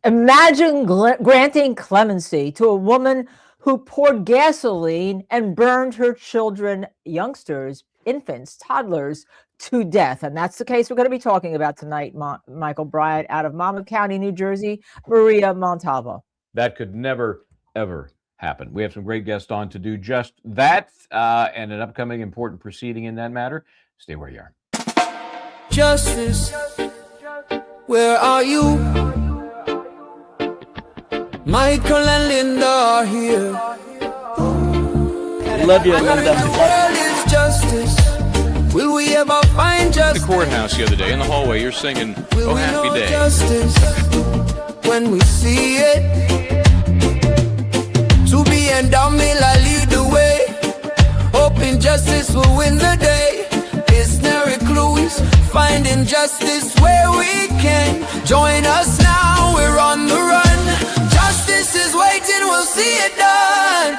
Imagine granting clemency to a woman who poured gasoline and burned her children, youngsters, infants, toddlers to death. And that's the case we're going to be talking about tonight, Michael Bryant, out of Monmouth County, New Jersey, Maria Montalvo. That could never, ever happen. We have some great guests on to do just that and an upcoming important proceeding in that matter. Stay where you are. Justice, where are you? Michael and Linda are here. Love you, Linda. The world is justice. Will we ever find justice? The courthouse the other day in the hallway, you're singing "Oh Happy Day." Justice when we see it. To be and down, may I lead the way. Hoping justice will win the day. Listener clues, finding justice where we can. Join us now, we're on the run. Justice is waiting, we'll see it done.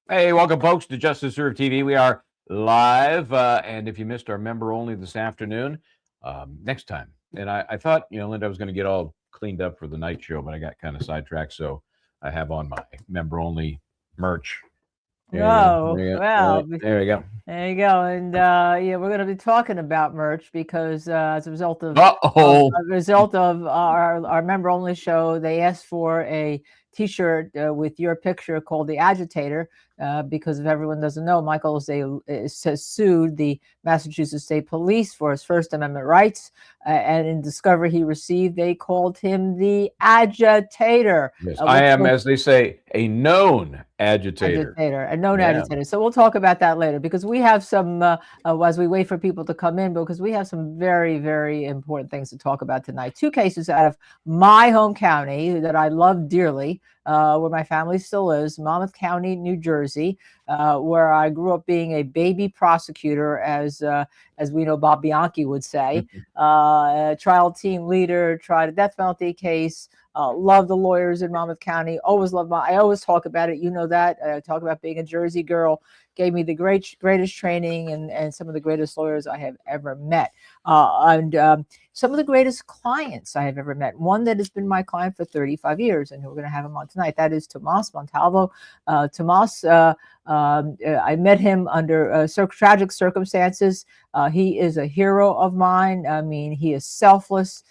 Hey, welcome, folks, to Justice Served TV. We are live, and if you missed our member only this afternoon, next time. And I thought, Linda, I was going to get all cleaned up for the night show, but I got kind of sidetracked, so I have on my member only merch. Well, there we go. There you go. And we're going to be talking about merch because as a result of our member only show, they asked for a T-shirt with your picture called The Agitator, because if everyone doesn't know, Michael has sued the Massachusetts State Police for his First Amendment rights, and in discovery he received, they called him the Agitator. Yes, I am, as they say, a known agitator. Agitator. So we'll talk about that later, because we have some, as we wait for people to come in, because we have some very, very important things to talk about tonight. Two cases out of my home county that I love dearly, where my family still is, Monmouth County, New Jersey, where I grew up being a baby prosecutor, as we know Bob Bianchi would say, trial team leader, tried a death penalty case, love the lawyers in Monmouth County, I always talk about it, that, I talk about being a Jersey girl, gave me the greatest training and some of the greatest lawyers I have ever met. And some of the greatest clients I have ever met. One that has been my client for 35 years, and we're going to have him on tonight. That is Tomas Montalvo. Tomas, I met him under tragic circumstances. He is a hero of mine. I mean, he is selfless.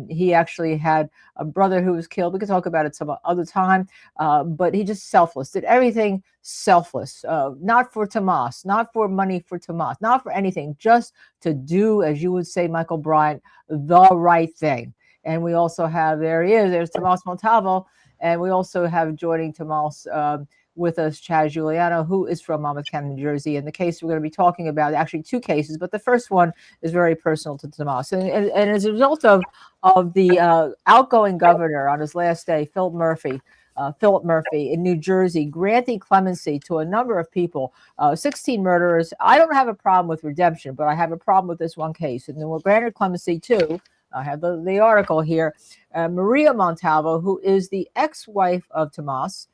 He actually had a brother who was killed. We could talk about it some other time, but he just selfless, did everything selfless, not for Tomas, not for money for Tomas, not for anything, just to do, as you would say, Michael Bryant, the right thing. And we also have, there's Tomas Montalvo, and we also have joining Tomas with us, Chaz Uliano, who is from Monmouth County, New Jersey. And the case we're going to be talking about, actually two cases, but the first one is very personal to Tomas. And as a result of the outgoing governor on his last day, Philip Murphy in New Jersey, granting clemency to a number of people, 16 murderers. I don't have a problem with redemption, but I have a problem with this one case. And then we're granted clemency too. I have the article here. Maria Montalvo, who is the ex-wife of Tomas,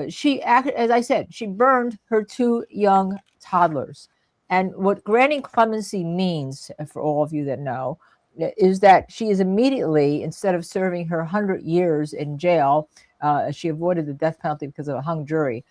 she, as I said, she burned her two young toddlers. And what granting clemency means, for all of you that know, is that she is immediately, instead of serving her 100 years in jail, she avoided the death penalty because of a hung jury,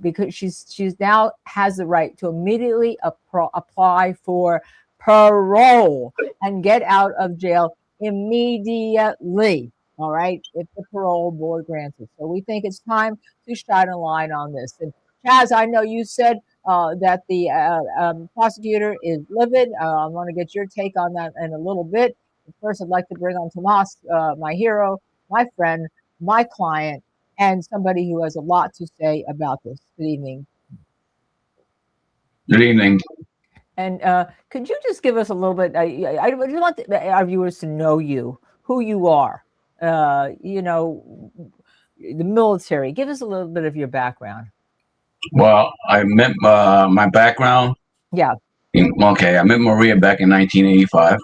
because she's now has the right to immediately apply for parole and get out of jail immediately. All right, if the parole board grants it. So we think it's time to shine a line on this. And Chaz, I know you said that the prosecutor is livid. I want to get your take on that in a little bit. First, I'd like to bring on Tomas, my hero, my friend, my client, and somebody who has a lot to say about this. Good evening. Good evening. And could you just give us a little bit, I would want our viewers to know you, who you are. The military. Give us a little bit of your background. Well, I met my background. Yeah. Okay, I met Maria back in 1985.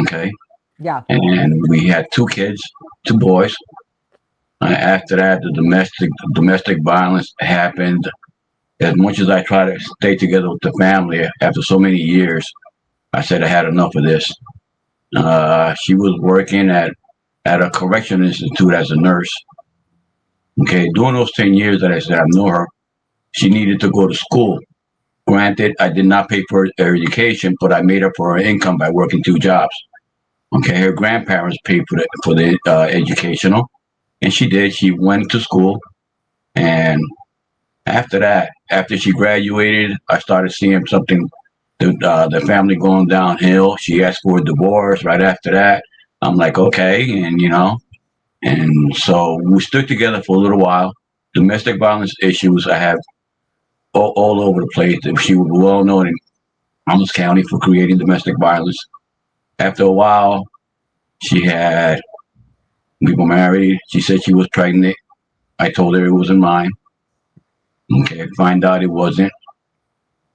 Okay. Yeah. And we had two kids, two boys. After that, the domestic violence happened. As much as I try to stay together with the family, after so many years, I said I had enough of this. She was working at a correction institute as a nurse. Okay, during those 10 years that I said I knew her, she needed to go to school. Granted, I did not pay for her education, but I made up for her income by working 2 jobs. Okay, her grandparents paid for the educational, and she did. She went to school, and after that, after she graduated, I started seeing something. The family going downhill. She asked for a divorce right after that. I'm like, okay, and and so we stood together for a little while. Domestic violence issues I have all over the place. She was well known in Thomas County for creating domestic violence. After a while, we were married. She said she was pregnant. I told her it wasn't mine. Okay, find out it wasn't.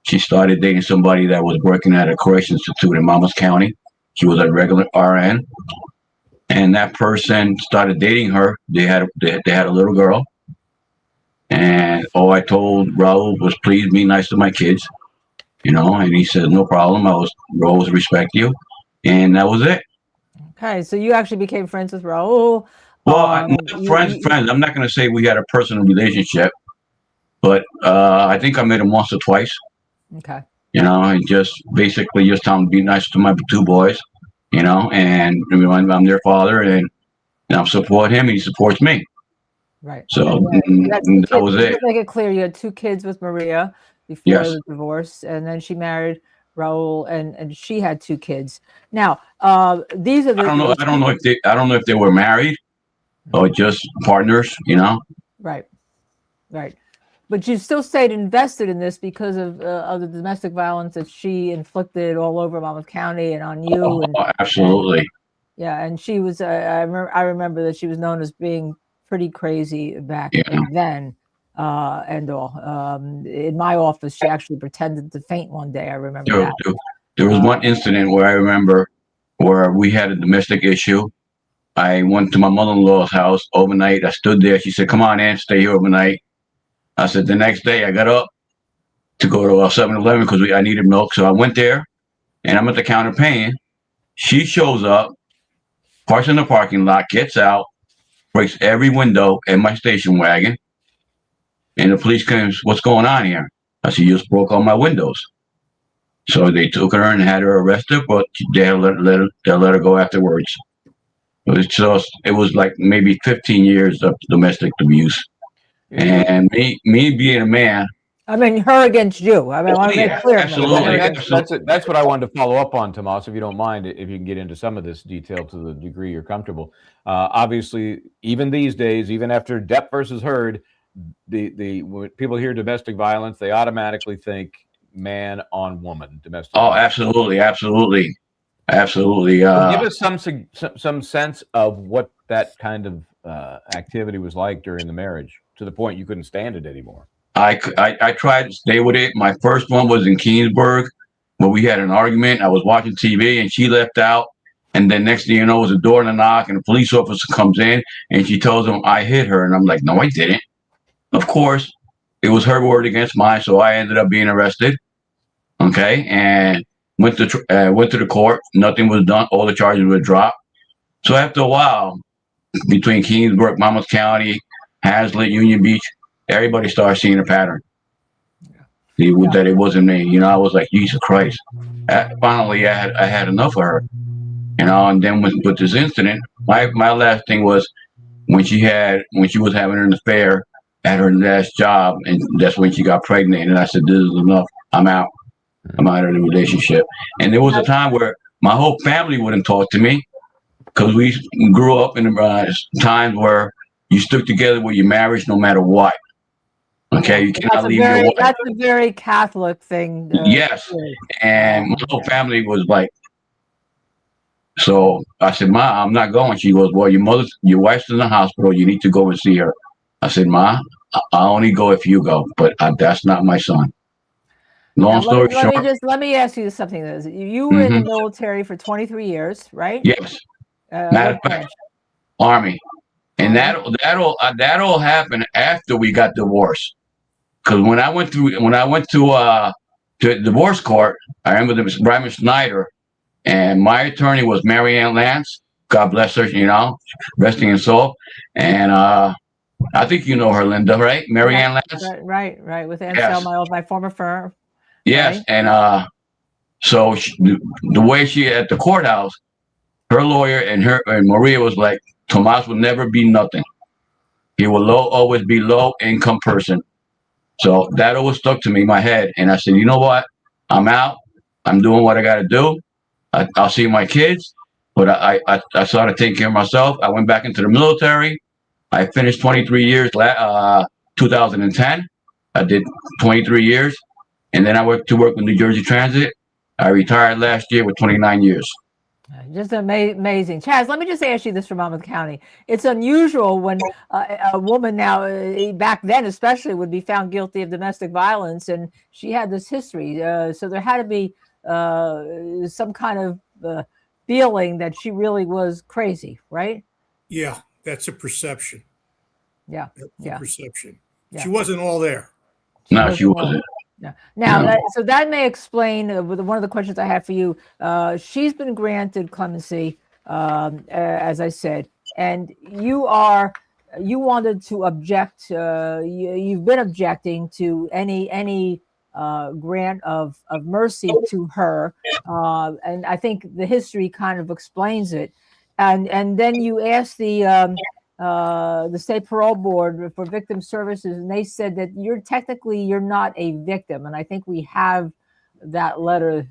She started dating somebody that was working at a correction institute in Monmouth County. She was a regular RN, and that person started dating her. They had a little girl, and all I told Raul was, "Please be nice to my kids," And he said, "No problem. I will always respect you," and that was it. Okay, so you actually became friends with Raul. Well, friends. I'm not going to say we had a personal relationship, but I think I met him once or twice. Okay. And just basically just tell him to be nice to my 2 boys, and I'm their father, and support him, and he supports me. Right. So that was it. Let's make it clear, you had 2 kids with Maria before the divorce, and then she married Raul, and she had 2 kids. Now, these are the. I don't know if they were married or just partners. Right. Right. But you still stayed invested in this because of the domestic violence that she inflicted all over Monmouth County and on you. Absolutely. And she was. I remember that she was known as being pretty crazy back then, and all. In my office, she actually pretended to faint one day. I remember that. There was one incident where I remember where we had a domestic issue. I went to my mother-in-law's house overnight. I stood there. She said, "Come on in, stay here overnight." I said, the next day I got up to go to 7-Eleven because I needed milk. So I went there, and I'm at the counter paying. She shows up, parks in the parking lot, gets out, breaks every window in my station wagon. And the police comes, "What's going on here?" I said, "You just broke all my windows." So they took her and had her arrested, but they let her go afterwards. It was like maybe 15 years of domestic abuse. And me being a man. I mean, her against you. I mean, I want to make clear. Absolutely. That's what I wanted to follow up on, Tomas, if you don't mind, if you can get into some of this detail to the degree you're comfortable. Obviously, even these days, even after Depp versus Heard, when people hear domestic violence, they automatically think man on woman domestic. Oh, violence. absolutely. Give us some sense of what that kind of activity was like during the marriage, to the point you couldn't stand it anymore. I tried to stay with it. My first one was in Keensburg, where we had an argument. I was watching TV, and she left out. And then next thing you know, it was a door and a knock, and a police officer comes in, and she tells him I hit her. And I'm like, no, I didn't. Of course, it was her word against mine, so I ended up being arrested. Okay, and went to the court. Nothing was done. All the charges were dropped. So after a while, between Keensburg, Monmouth County, Hazlitt, Union Beach, everybody started seeing a pattern. That it wasn't me. I was like, Jesus Christ. Finally, I had enough of her. And then with this incident, my last thing was when she was having an affair at her last job, and that's when she got pregnant. And I said, this is enough. I'm out. I'm out of the relationship. And there was a time where my whole family wouldn't talk to me, because we grew up in times where you stuck together with your marriage no matter what. Okay, you cannot leave your wife. That's a very Catholic thing. Yes, and my whole family was like, so I said, "Ma, I'm not going." She goes, "Well, your wife's in the hospital. You need to go and see her." I said, "Ma, I'll only go if you go, but that's not my son." Long story short. Let me ask you something. You were in the military for 23 years, right? Yes. Matter of fact, Army, and that all happened after we got divorced. Because when I went to divorce court, I remember there was Bryant Snyder, And my attorney was Mary Ann Lance. God bless her, resting in soul. And I think you know her, Linda, right? Mary Ann Lance. Right. With Yes. Anselmo, my former firm. Yes, Right? and so the way she at the courthouse, her lawyer and Maria was like, Tomas will never be nothing. He will always be low income person. So that always stuck to me in my head. And I said, you know what? I'm out. I'm doing what I got to do. I'll see my kids. But I started taking care of myself. I went back into the military. I finished 23 years, 2010. I did 23 years. And then I went to work with New Jersey Transit. I retired last year with 29 years. Just amazing. Chaz, let me just ask you this from Monmouth County. It's unusual when a woman now, back then especially, would be found guilty of domestic violence, and she had this history. So there had to be some kind of feeling that she really was crazy, right? Yeah, that's a perception. Yeah, That's a perception. Yeah. She wasn't all there. No, she wasn't. Yeah. Now, so that may explain one of the questions I have for you. She's been granted clemency, as I said, and you wanted to object. You've been objecting to any grant of mercy to her, and I think the history kind of explains it. And then you asked the state parole board for victim services, and they said that you're not a victim. And I think we have that letter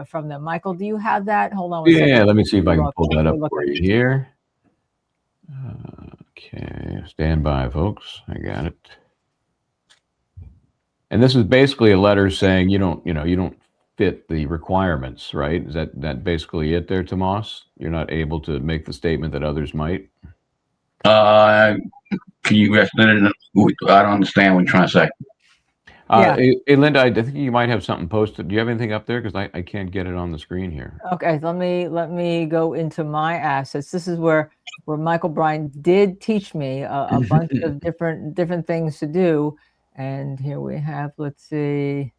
from them. Michael, do you have that? Hold on. Yeah, let me see if I can pull that up for you here. Okay, stand by, folks. I got it. And this is basically a letter saying you don't fit the requirements, right? Is that basically it there, Tomas? You're not able to make the statement that others might? Can you explain it? I don't understand what you're trying to say. Hey, Linda, I think you might have something posted. Do you have anything up there? Because I can't get it on the screen here. Okay, let me go into my assets. This is where Michael Bryant did teach me a bunch of different things to do. And here we have, let's see.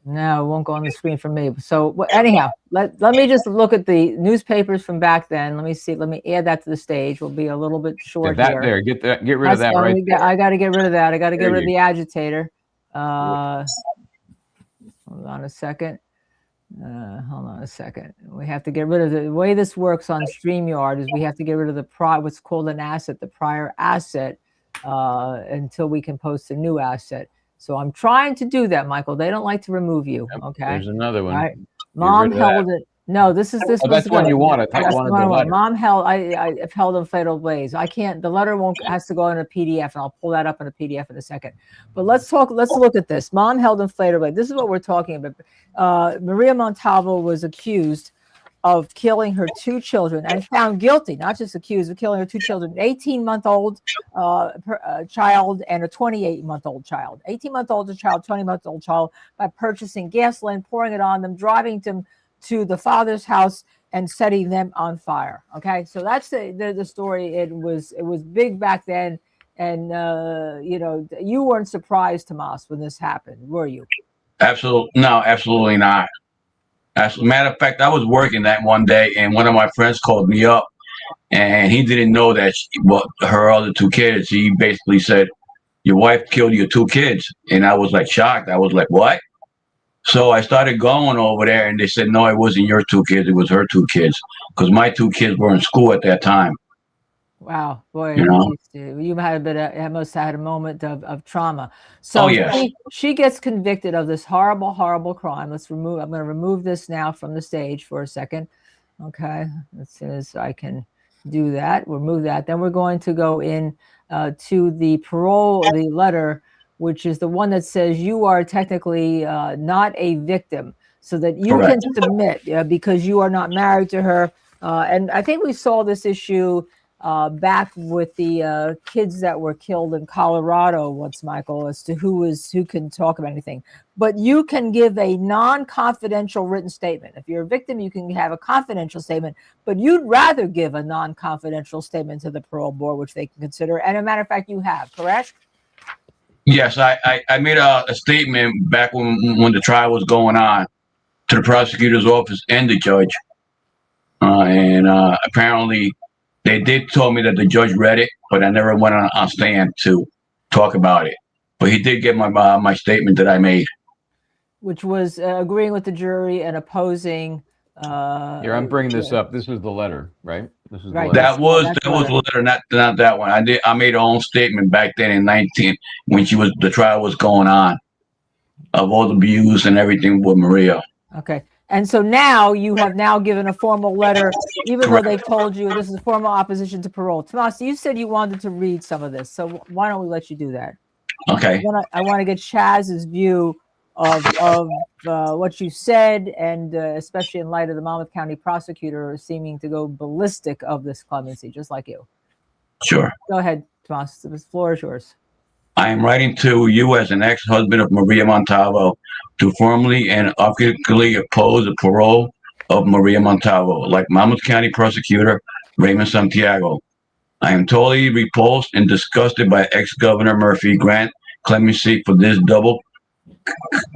No, it won't go on the screen for me. So anyhow, let me just look at the newspapers from back then. Let me see. Let me add that to the stage. We'll be a little bit short here. Get rid of that right there. I got to get rid of that. I got to get rid of the agitator. Hold on a second. We have to get rid of the way this works on StreamYard is we have to get rid of the what's called an asset, the prior asset, until we can post a new asset. So I'm trying to do that, Michael. They don't like to remove you. Okay. There's another one. All right. Mom held it. No, this. Oh, that's one you want. I wanted the letter. Mom held. I've held in fatal blaze. I can't. The letter has to go in a PDF, and I'll pull that up in a PDF in a second. But let's look at this. Mom held in fatal blaze. This is what we're talking about. Maria Montalvo was accused of killing her two children and found guilty, not just accused of killing her two children, an 18-month-old child and a 28-month-old child. 18-month-old child, 20-month-old child, by purchasing gasoline, pouring it on them, driving them to the father's house and setting them on fire. Okay, so that's the story. It was big back then, and you weren't surprised, Tomas, when this happened, were you? Absolutely not. As a matter of fact, I was working that one day, and one of my friends called me up, and he didn't know that her other two kids. He basically said, "Your wife killed your two kids," and I was like shocked. I was like, "What?" So I started going over there, and they said, "No, it wasn't your two kids. It was her two kids, because my two kids were in school at that time." Wow, boy, you must have had a moment of trauma. So yes. she gets convicted of this horrible, horrible crime. I'm going to remove this now from the stage for a second. Okay, as soon as I can do that, we'll move that. Then we're going to go in to the the letter, which is the one that says you are technically not a victim, so that you Correct. can submit because you are not married to her. And I think we saw this issue back with the kids that were killed in Colorado once, Michael, as to who can talk about anything. But you can give a non-confidential written statement. If you're a victim, you can have a confidential statement, but you'd rather give a non-confidential statement to the parole board, which they can consider. And as a matter of fact, you have, correct? Yes, I made a statement back when the trial was going on, to the prosecutor's office and the judge. And apparently they did tell me that the judge read it, but I never went on stand to talk about it. But he did get my statement that I made. Which was agreeing with the jury and opposing. Here, I'm bringing this up. This is the letter, right? This is Right. the letter. That was That's the letter, not that one. I made a own statement back then in 19 when the trial was going on, of all the abuse and everything with Maria. Okay. And so now you have now given a formal letter, even Correct. though they've told you this is a formal opposition to parole. Tomas, you said you wanted to read some of this, so why don't we let you do that? Okay. I want to get Chaz's view of what you said, and especially in light of the Monmouth County prosecutor seeming to go ballistic of this clemency, just like you. Sure. Go ahead, Tomas. The floor is yours. I am writing to you as an ex-husband of Maria Montalvo to formally and unequivocally oppose the parole of Maria Montalvo, like Monmouth County prosecutor Raymond Santiago. I am totally repulsed and disgusted by ex-governor Murphy grant clemency for this double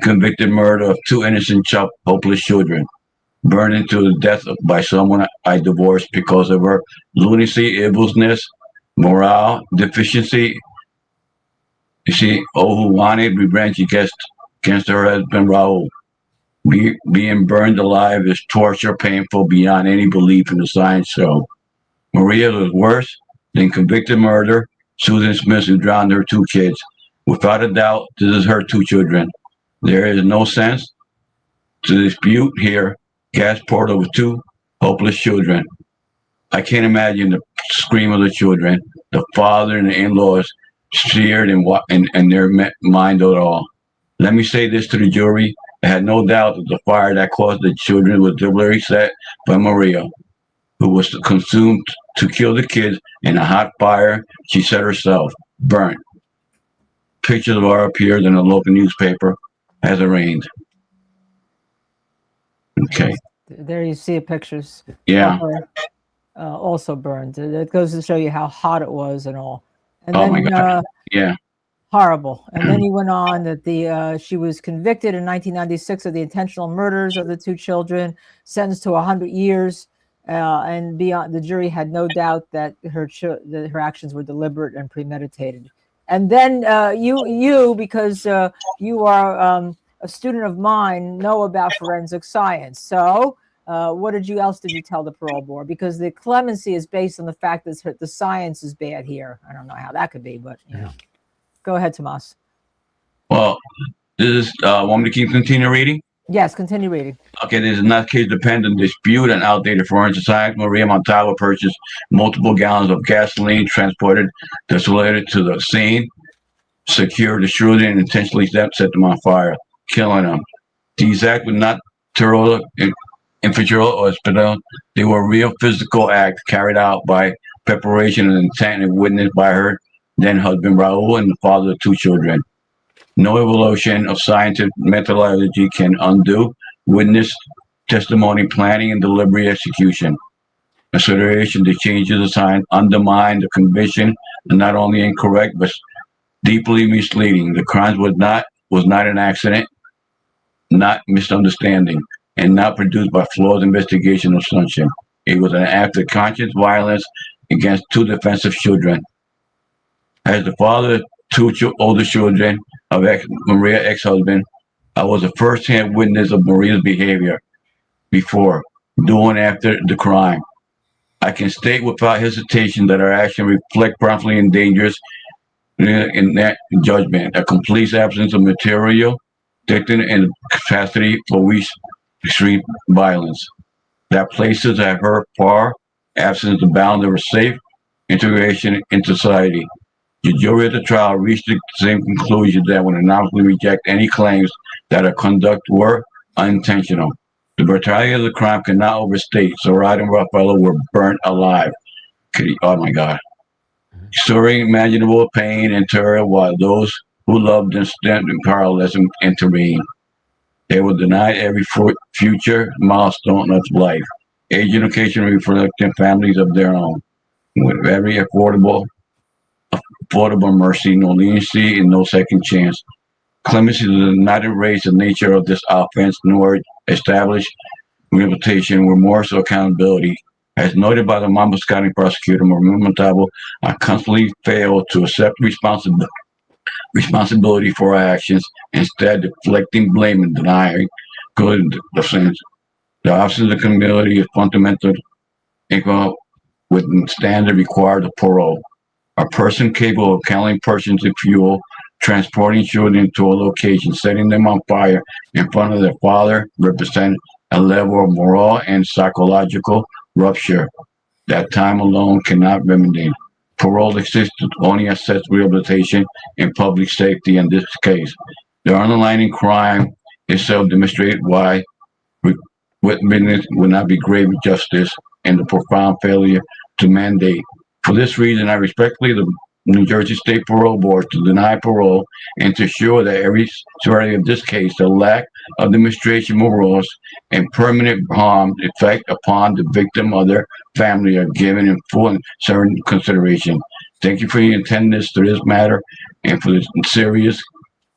convicted murder of two innocent, hopeless children, burned to death by someone I divorced because of her lunacy, evilness, morale deficiency. She who wanted revenge against her husband Raul. Being burned alive is torture, painful beyond any belief in the science show. Maria was worse than convicted murder. Susan Smith, who drowned her two kids. Without a doubt, this is her two children. There is no sense to dispute here. Gas poured over two hopeless children. I can't imagine the scream of the children, the father and the in-laws seared in their mind at all. Let me say this to the jury. I had no doubt that the fire that caused the children was deliberately set by Maria, who was consumed to kill the kids in a hot fire she set herself, burnt. Pictures of her appeared in a local newspaper as arraigned. Okay. There you see pictures. Yeah. Of her, also burned. It goes to show you how hot it was and all. And Oh then, my God. Yeah. Horrible. And then he went on that she was convicted in 1996 of the intentional murders of the two children, sentenced to 100 years, and beyond. The jury had no doubt that her actions were deliberate and premeditated. And then you because you are a student of mine, know about forensic science. So what else did you tell the parole board? Because the clemency is based on the fact that the science is bad here. I don't know how that could be, but you know. Go ahead, Tomas. Well, this is, want me to continue reading? Yes, continue reading. Okay, this is not case-dependent dispute and outdated forensic science. Maria Montalvo purchased multiple gallons of gasoline, transported desolated to the scene, secured the children, and intentionally set them on fire, killing them. These acts were not terror, infantile, or hospital. They were real physical acts carried out by preparation and intent and witnessed by her then husband Raul and the father of two children. No evolution of scientific methodology can undo witness testimony, planning, and deliberate execution. Consideration the changes of science undermine the conviction and not only incorrect but deeply misleading. The crime was not an accident, not misunderstanding, and not produced by flawed investigation or assumption. It was an act of conscious violence against two defensive children. As the father of two older children of Maria's ex-husband, I was a first-hand witness of Maria's behavior before, during, and after the crime. I can state without hesitation that her actions reflect promptly and dangerous in that judgment, a complete absence of material, dictum, and capacity for extreme violence. That places her far absence the bound of her safe integration into society. The jury at the trial reached the same conclusion that would unanimously reject any claims that her conduct were unintentional. The brutality of the crime cannot overstate. Soraya and Raffaello were burnt alive. Oh my God. Enduring imaginable pain and terror while those who loved them stood powerless and intervened. They were denied every future milestone of life. Age education reflecting families of their own. With very affordable mercy, no leniency, and no second chance. Clemency does not erase the nature of this offense, nor establish rehabilitation with more so accountability. As noted by the Monmouth County prosecutor, Maria Montalvo, I constantly fail to accept responsibility for our actions, instead deflecting blame and denying good defense. The office of the community is fundamental equal with standard required of parole. A person capable of counting persons in fuel, transporting children to a location, setting them on fire in front of their father represent a level of moral and psychological rupture that time alone cannot remedy. Parole exists to only assess rehabilitation and public safety in this case. The underlying crime itself demonstrates why witness would not be grave injustice and the profound failure to mandate. For this reason, I respectfully the New Jersey State Parole Board to deny parole and to ensure that every severity of this case, the lack of demonstration morals and permanent harm effect upon the victim or their family are given in full and certain consideration. Thank you for your attendance to this matter and for the serious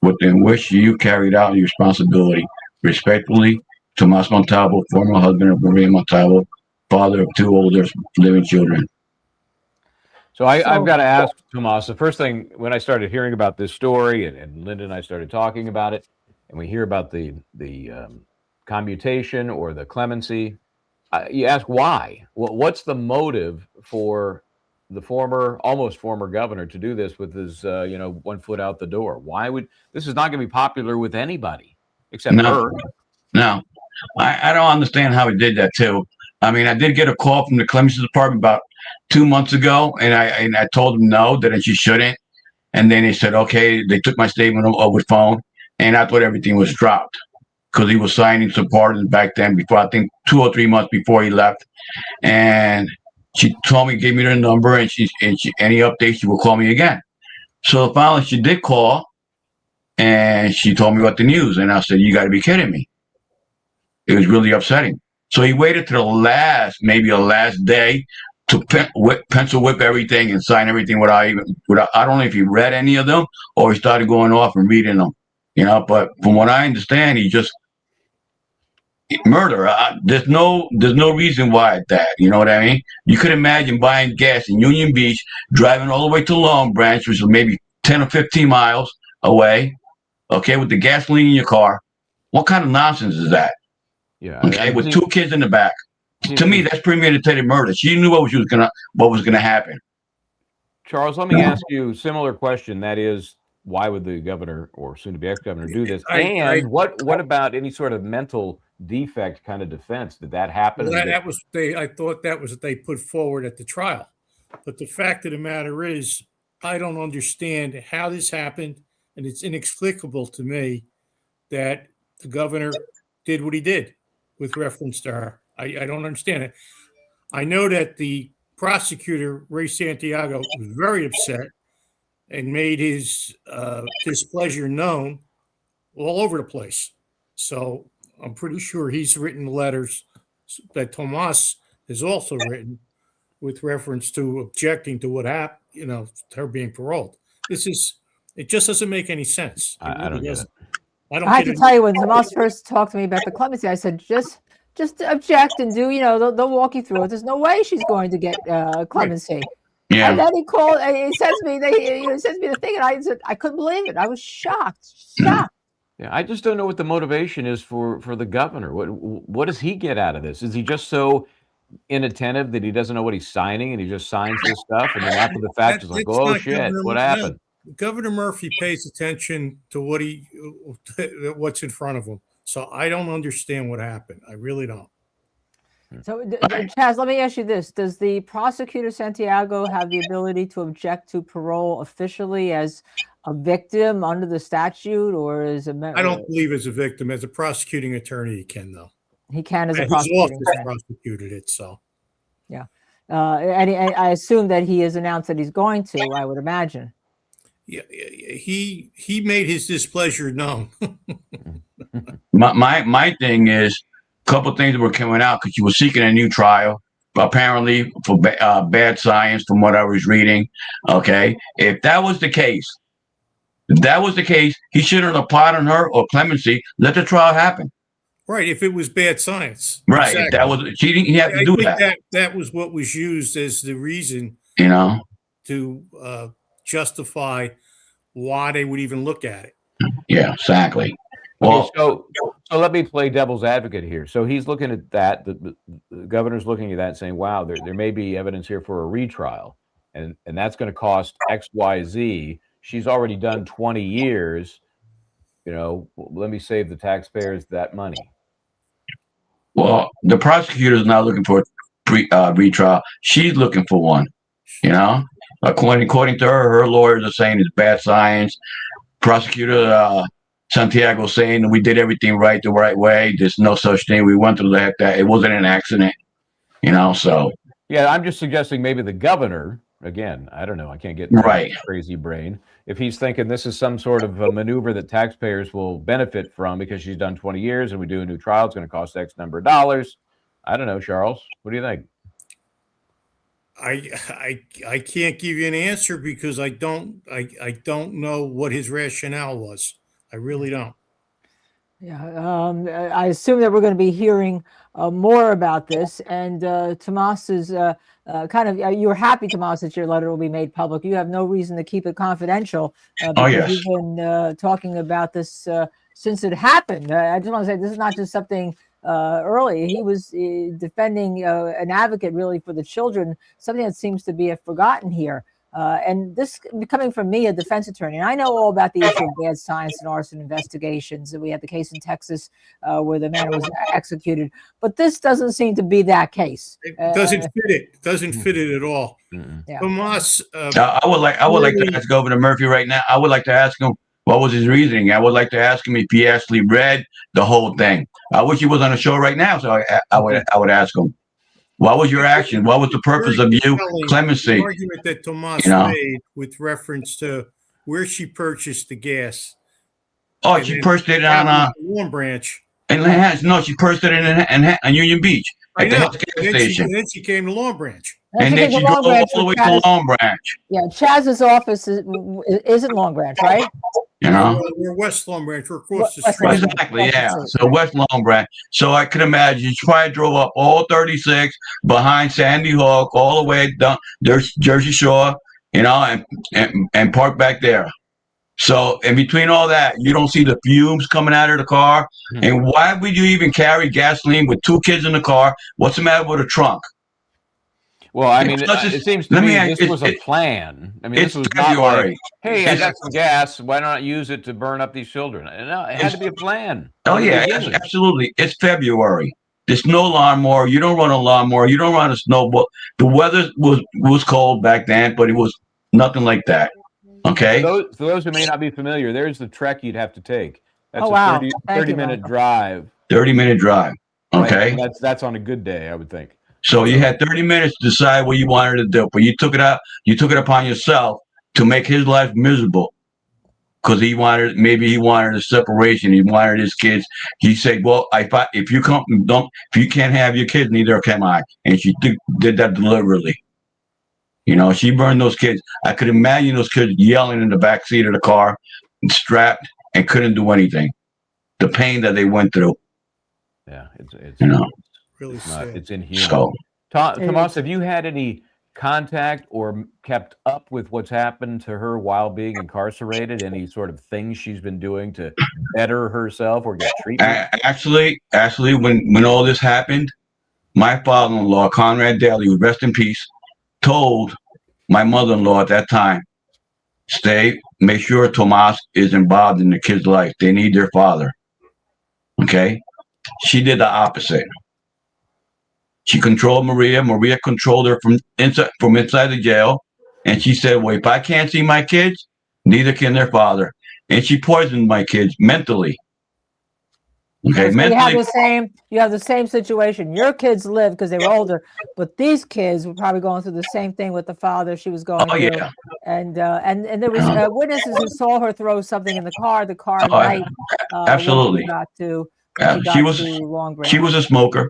within which you carried out your responsibility. Respectfully, Tomas Montalvo, former husband of Maria Montalvo, father of 2 older living children. So I've got to ask Tomas, the first thing when I started hearing about this story and Linda and I started talking about it, and we hear about the commutation or the clemency, you ask why? What's the motive for the almost former governor to do this with his, 1 foot out the door? Why would this is not going to be popular with anybody except her? No, I don't understand how he did that too. I mean, I did get a call from the clemency department about 2 months ago, and I told them no, that she shouldn't. And then they said, okay, they took my statement over the phone, and I thought everything was dropped because he was signing some pardons back then before, I think 2 or 3 months before he left. And she told me, gave me her number, and she any updates, she will call me again. So finally she did call, and she told me what the news. And I said, you got to be kidding me. It was really upsetting. So he waited to the last day to pencil whip everything and sign everything without I don't know if he read any of them or he started going off and reading them, but from what I understand, he just murder. There's no reason why that, you know what I mean? You could imagine buying gas in Union Beach, driving all the way to Long Branch, which is maybe 10 or 15 miles away, okay, with the gasoline in your car. What kind of nonsense is that? Yeah. Okay, with 2 kids in the back. To me, that's premeditated murder. She knew what was gonna happen. Charles, let me ask you a similar question. That is, why would the governor or soon-to-be ex-governor do this? What about any sort of mental defect kind of defense? Did that happen? Well, I thought that was what they put forward at the trial. But the fact of the matter is, I don't understand how this happened, and it's inexplicable to me that the governor did what he did with reference to her. I don't understand it. I know that the prosecutor, Ray Santiago, was very upset and made his displeasure known all over the place. So I'm pretty sure he's written letters that Tomas has also written with reference to objecting to what happened, her being paroled. It just doesn't make any sense. I don't get it. I have to tell you, when Tomas first talked to me about the clemency, I said, just object and do, they'll walk you through it. There's no way she's going to get clemency. Yeah. And then he called and he sends me the thing, and I said, I couldn't believe it. I was shocked. Yeah, I just don't know what the motivation is for the governor. What does he get out of this? Is he just so inattentive that he doesn't know what he's signing and he just signs this stuff, and then after the fact is like, oh shit, what happened? Governor Murphy pays attention to what's in front of him. So I don't understand what happened. I really don't. So, Chaz, let me ask you this. Does the prosecutor, Santiago, have the ability to object to parole officially as a victim under the statute, or is a I don't believe as a victim. As a prosecuting attorney, he can, though. He can as a His office prosecuted it, so. Yeah. And I assume that he has announced that he's going to, I would imagine. Yeah, he made his displeasure known. My thing is, a couple of things were coming out because she was seeking a new trial, apparently for bad science, from what I was reading. Okay, if that was the case, he shouldn't have pardoned her or clemency. Let the trial happen. Right. If it was bad science. Right. Exactly. If that was cheating, he had to I do think that. that was what was used as the reason You know? to justify why they would even look at it. Yeah, exactly. Okay, Well, so let me play devil's advocate here. So he's looking at that. The governor's looking at that, and saying, "Wow, there may be evidence here for a retrial, and that's going to cost X, Y, Z. She's already done 20 years. You know, let me save the taxpayers that money." well, the prosecutor's not looking for a retrial. She's looking for one. You know, according to her lawyers are saying it's bad science. Prosecutor Santiago saying we did everything right the right way. There's no such thing. We went to let that. It wasn't an accident. You know, so Yeah, I'm just suggesting maybe the governor. Again, I don't know. I can't get right. crazy brain. If he's thinking this is some sort of a maneuver that taxpayers will benefit from because she's done 20 years and we do a new trial, it's going to cost X number of dollars. I don't know, Charles. What do you think? I can't give you an answer because I don't know what his rationale was. I really don't. Yeah, I assume that we're going to be hearing more about this. And Tomas is you were happy, Tomas, that your letter will be made public. You have no reason to keep it confidential because yes. you've been talking about this since it happened. I just want to say this is not just something early. He was defending an advocate really for the children, something that seems to be forgotten here. And this coming from me, a defense attorney, and I know all about the issue of bad science and arson investigations. We had the case in Texas where the man was executed, but this doesn't seem to be that case. It doesn't fit it. Doesn't fit it at all. Yeah. Tomas, I would like to ask Governor Murphy right now. I would like to ask him what was his reasoning. I would like to ask him if he actually read the whole thing. I wish he was on the show right now, so I would ask him. What was your action? What was the purpose of you clemency? The argument that Tomas made with reference to where she purchased the gas. Oh, she purchased it on Long Branch. No, she purchased it in Union Beach at the gas station. Then she came to Long Branch. And then she drove all the way to Long Branch. Yeah, Chaz's office is in Long Branch, right? You know, we're West Long Branch. We're across the street. Exactly, yeah. So West Long Branch. So I could imagine she probably drove up all 36 behind Sandy Hook, all the way down there's Jersey Shore, you know, and parked back there. So in between all that, you don't see the fumes coming out of the car. Mm-hmm. And why would you even carry gasoline with two kids in the car? What's the matter with a trunk? Well, I mean, it seems to me this was a plan. I mean, this was not like, hey, I got some gas. Why not use it to burn up these children? No, it had to be a plan. Oh, yeah, absolutely. It's February. There's no lawnmower. You don't run a lawnmower. You don't run a snowball. The weather was cold back then, but it was nothing like that. Okay? For those who may not be familiar, there's the trek you'd have to take. That's a 30-minute drive. 30-minute drive. Okay? Right? That's on a good day, I would think. So you had 30 minutes to decide what you wanted to do, but you took it upon yourself to make his life miserable because he wanted a separation. He wanted his kids. He said, "Well, if you can't have your kids, neither can I." And she did that deliberately. You know, she burned those kids. I could imagine those kids yelling in the back seat of the car, strapped, and couldn't do anything. The pain that they went through. Yeah, it's you know. Really it's inhuman. So, Tomas, have you had any contact or kept up with what's happened to her while being incarcerated? Any sort of things she's been doing to better herself or get treatment? Actually, when all this happened, my father-in-law, Conrad Daly, rest in peace, told my mother-in-law at that time, make sure Tomas is involved in the kid's life. They need their father. Okay? She did the opposite. She controlled Maria. Maria controlled her from inside the jail. And she said, well, if I can't see my kids, neither can their father. And she poisoned my kids mentally. Okay, so mentally. You have the same situation. Your kids lived because they were older, but these kids were probably going through the same thing with the father she was going through. Yeah. And there was witnesses who saw her throw something in the car at night. Absolutely. She was a smoker.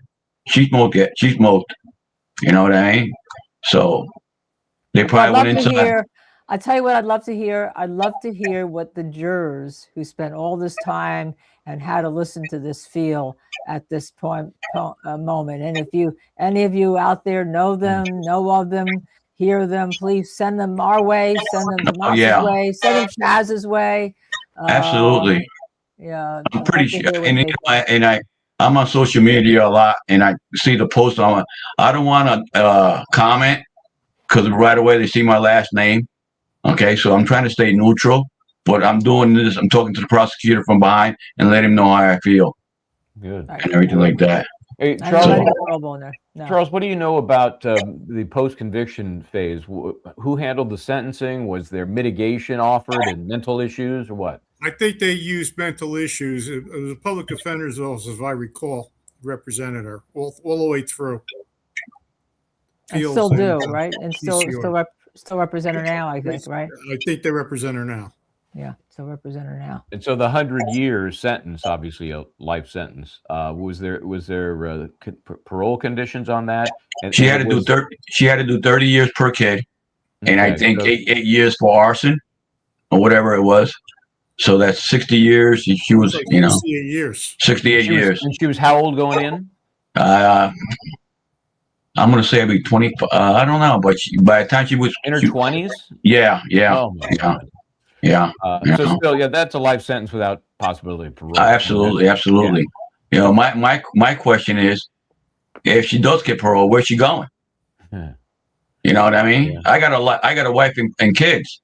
She smoked it. She smoked. You know what I mean? So they probably went inside. I tell you what I'd love to hear. I'd love to hear what the jurors who spent all this time and how to listen to this feel at this moment. And if any of you out there know them, know of them, hear them, please send them our way, send them Tomas's way, send them Chaz's way. Absolutely. Yeah, I'm pretty sure, I'm on social media a lot, and I see the post on. I don't want to comment because right away they see my last name. Okay, so I'm trying to stay neutral, but I'm doing this. I'm talking to the prosecutor from behind and let him know how I feel. Good. And everything like that. Hey, Charles, what do you know about the post-conviction phase? Who handled the sentencing? Was there mitigation offered and mental issues, or what? I think they used mental issues. It was the public defender's office, as I recall, represented her all the way through. And still do, right? And still represent her now, I think, right? I think they represent her now. Yeah, still represent her now. And so the 100-year sentence, obviously a life sentence. Was there parole conditions on that? And she had to do 30. She had to do 30 years per kid, and I think 8 years for arson or whatever it was. So that's 60 years. She was, 68 years. 68 years. And she was how old going in? I'm going to say maybe 20. I don't know, but by the time she was in her 20s. Yeah. Oh my God. Yeah. So still, that's a life sentence without possibility of parole. Absolutely. Yeah. My question is, if she does get parole, where's she going? You know what I mean? Yeah. I got a wife and kids.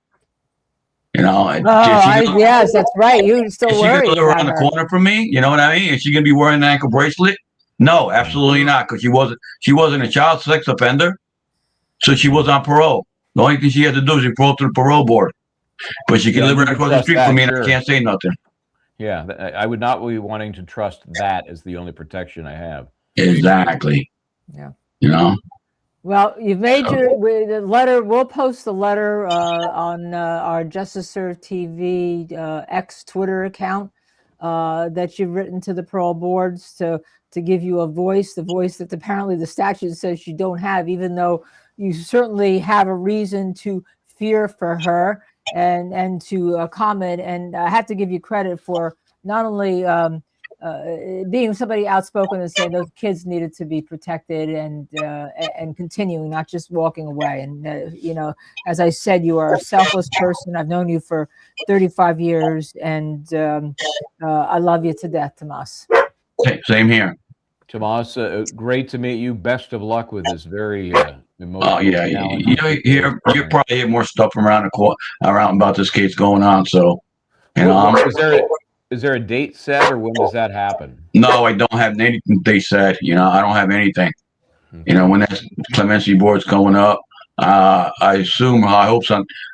Yes, that's right. You still worried? She live around the corner from me. You know what I mean? Is she gonna be wearing an ankle bracelet? No, absolutely not. Because she wasn't a child sex offender, so she was on parole. The only thing she had to do is report to the parole board. But she can live right across the street from me, and I can't say nothing. Yeah, I would not be wanting to trust that as the only protection I have. Exactly. Yeah. Well, you've made the letter. We'll post the letter on our Justice Serve TV X Twitter account that you've written to the parole boards to give you a voice, the voice that apparently the statute says you don't have, even though you certainly have a reason to fear for her and to comment. And I have to give you credit for not only being somebody outspoken and saying those kids needed to be protected and continuing, not just walking away. And, as I said, you are a selfless person. I've known you for 35 years, and I love you to death, Tomas. Same here. Tomas, great to meet you. Best of luck with this very emotional. Oh, yeah. You probably hear more stuff around about this case going on. So, Is there a date set, or when does that happen? No, I don't have anything they said. I don't have anything. Okay. When that clemency board's going up, I hope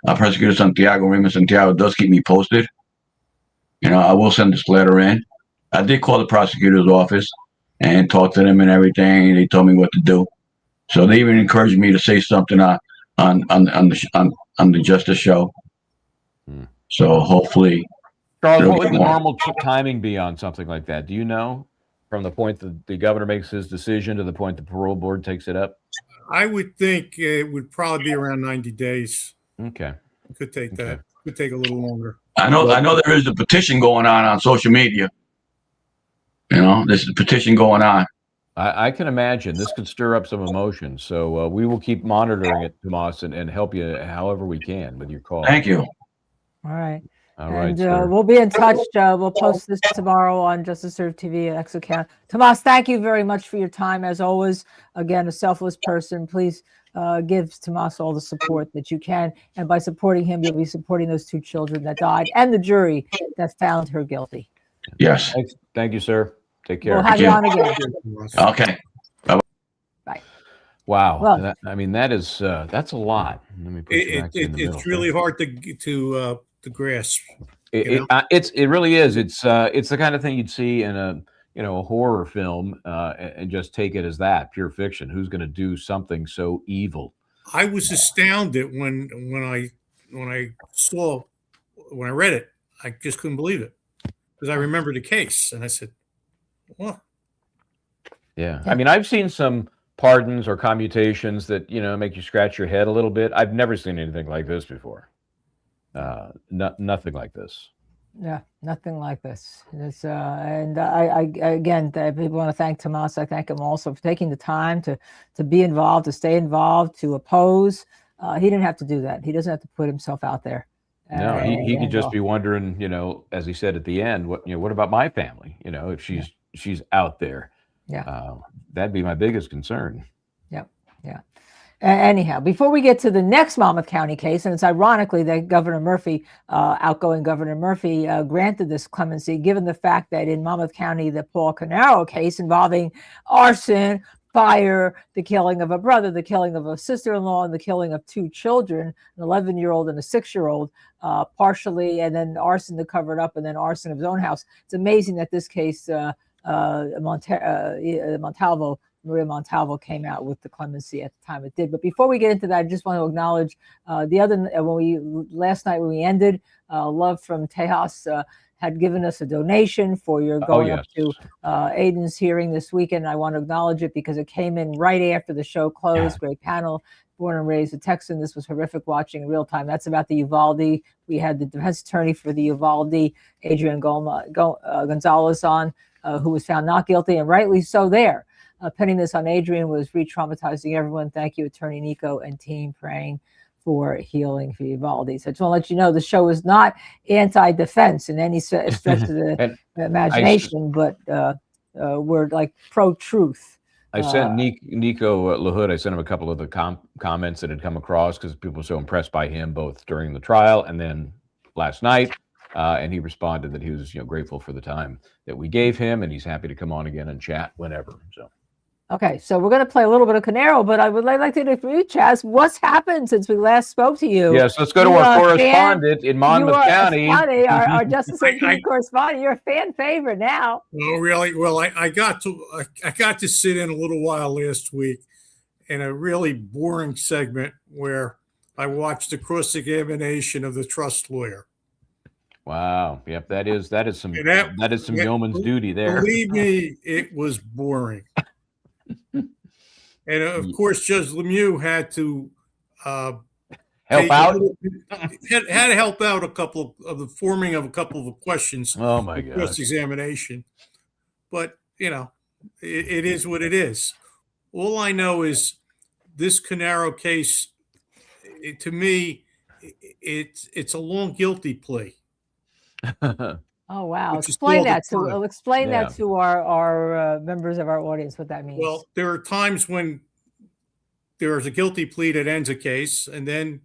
Prosecutor Santiago does keep me posted. I will send this letter in. I did call the prosecutor's office and talk to them and everything. They told me what to do. So they even encouraged me to say something on the Justice Show. So hopefully. Charles, what would the normal timing be on something like that? Do you know, from the point that the governor makes his decision to the point the parole board takes it up? I would think it would probably be around 90 days. Okay. It could take that. It could take a little longer. I know there is a petition going on social media. There's a petition going on. I can imagine this could stir up some emotions. So we will keep monitoring it, Tomas, and help you however we can with your call. Thank you. All right. All right, we'll be in touch. We'll post this tomorrow on Justice Serve TV and X account. Tomas, thank you very much for your time. As always, again, a selfless person. Please give Tomas all the support that you can. And by supporting him, you'll be supporting those 2 children that died and the jury that found her guilty. Yes. Thank you, sir. Take care. We'll have you on again. Okay. Bye-bye. Bye. Wow. Well, that's a lot. Let me put it's really hard to grasp. It really is. It's the kind of thing you'd see in a horror film and just take it as that pure fiction. Who's going to do something so evil? I was astounded when I read it. I just couldn't believe it because I remember the case and I said, "What?" Yeah. I mean, I've seen some pardons or commutations that make you scratch your head a little bit. I've never seen anything like this before. Nothing like this. Yeah, nothing like this. It's and I again, people want to thank Tomas. I thank him also for taking the time to be involved, to stay involved, to oppose. He didn't have to do that. He doesn't have to put himself out there. No, he could And just be wondering, as he said at the end, what about my family? If she's out there, yeah, that'd be my biggest concern. yeah, yeah. Anyhow, before we get to the next Monmouth County case, and it's ironically that Governor Murphy, outgoing Governor Murphy, granted this clemency, given the fact that in Monmouth County, the Paul Caneiro case involving arson, fire, the killing of a brother, the killing of a sister-in-law, and the killing of two children, an 11-year-old and a 6-year-old, partially, and then arson to cover it up, and then arson of his own house. It's amazing that this case, Montalvo, Maria Montalvo came out with the clemency at the time it did. But before we get into that, I just want to acknowledge last night when we ended, Love from Tejas had given us a donation for your going up to Aiden's hearing this weekend. I want to acknowledge it because it came in right after the show closed. Great panel. Born and raised a Texan. This was horrific watching in real time. That's about the Uvalde. We had the defense attorney for the Uvalde, Adrian Gonzalez, on, who was found not guilty, and rightly so there. Penning this on Adrian was re-traumatizing everyone. Thank you, Attorney Nico and team, praying for healing for Uvalde. So I just want to let you know the show is not anti-defense in any stretch of the imagination, but we're like pro-truth. I sent Nico LaHood, I sent him a couple of the comments that had come across because people were so impressed by him both during the trial and then last night. And he responded that he was grateful for the time that we gave him, and he's happy to come on again and chat whenever. So. Okay, so we're going to play a little bit of Caneiro, but I would like to know from you, Chaz, what's happened since we last spoke to you? Yes, let's go to our correspondent in Monmouth County. Our Justice correspondent. You're a fan favorite now. Oh, really? Well, I got to sit in a little while last week in a really boring segment where I watched the cross-examination of the trust lawyer. Wow. Yep. That is some yeoman's duty there. Believe me, it was boring. And of course, Judge Lemieux had to help out. Had to help out a couple of the forming of a couple of questions. Oh my God! Cross-examination, but it is what it is. All I know is this Caneiro case. To me, it's a long guilty plea. Oh wow! Explain that to our members of our audience what that means. Well, there are times when there is a guilty plea that ends a case, and then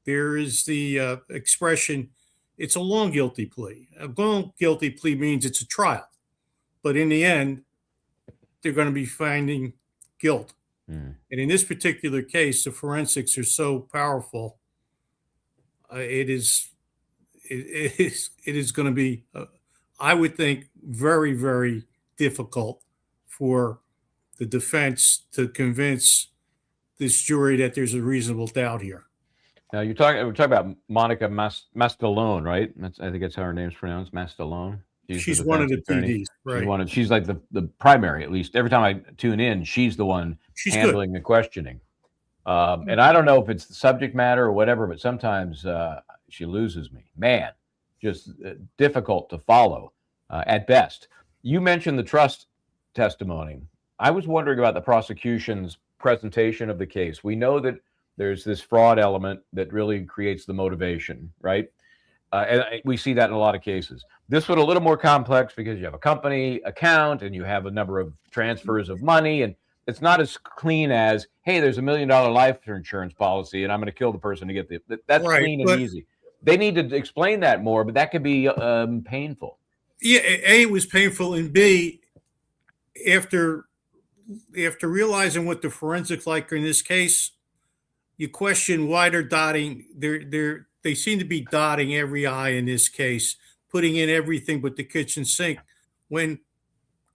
there is the expression, "It's a long guilty plea." A long guilty plea means it's a trial, but in the end, they're going to be finding guilt. And in this particular case, the forensics are so powerful. It is going to be, I would think, very, very difficult for the defense to convince this jury that there's a reasonable doubt here. Now we're talking about Monica Mastalone, right? I think that's how her name's pronounced, Mastalone. She's one of the PDs, right? She's like the primary, at least. Every time I tune in, she's the one handling the questioning. And I don't know if it's the subject matter or whatever, but sometimes she loses me. Man, just difficult to follow at best. You mentioned the trust testimony. I was wondering about the prosecution's presentation of the case. We know that there's this fraud element that really creates the motivation, right? And we see that in a lot of cases. This was a little more complex because you have a company account and you have a number of transfers of money, and it's not as clean as, hey, there's $1 million life insurance policy and I'm going to kill the person to get that's right, clean and easy. They need to explain that more, but that could be painful. Yeah, A, it was painful, and B, after realizing what the forensics like in this case, you question why they're dotting. They seem to be dotting every I in this case, putting in everything but the kitchen sink, when,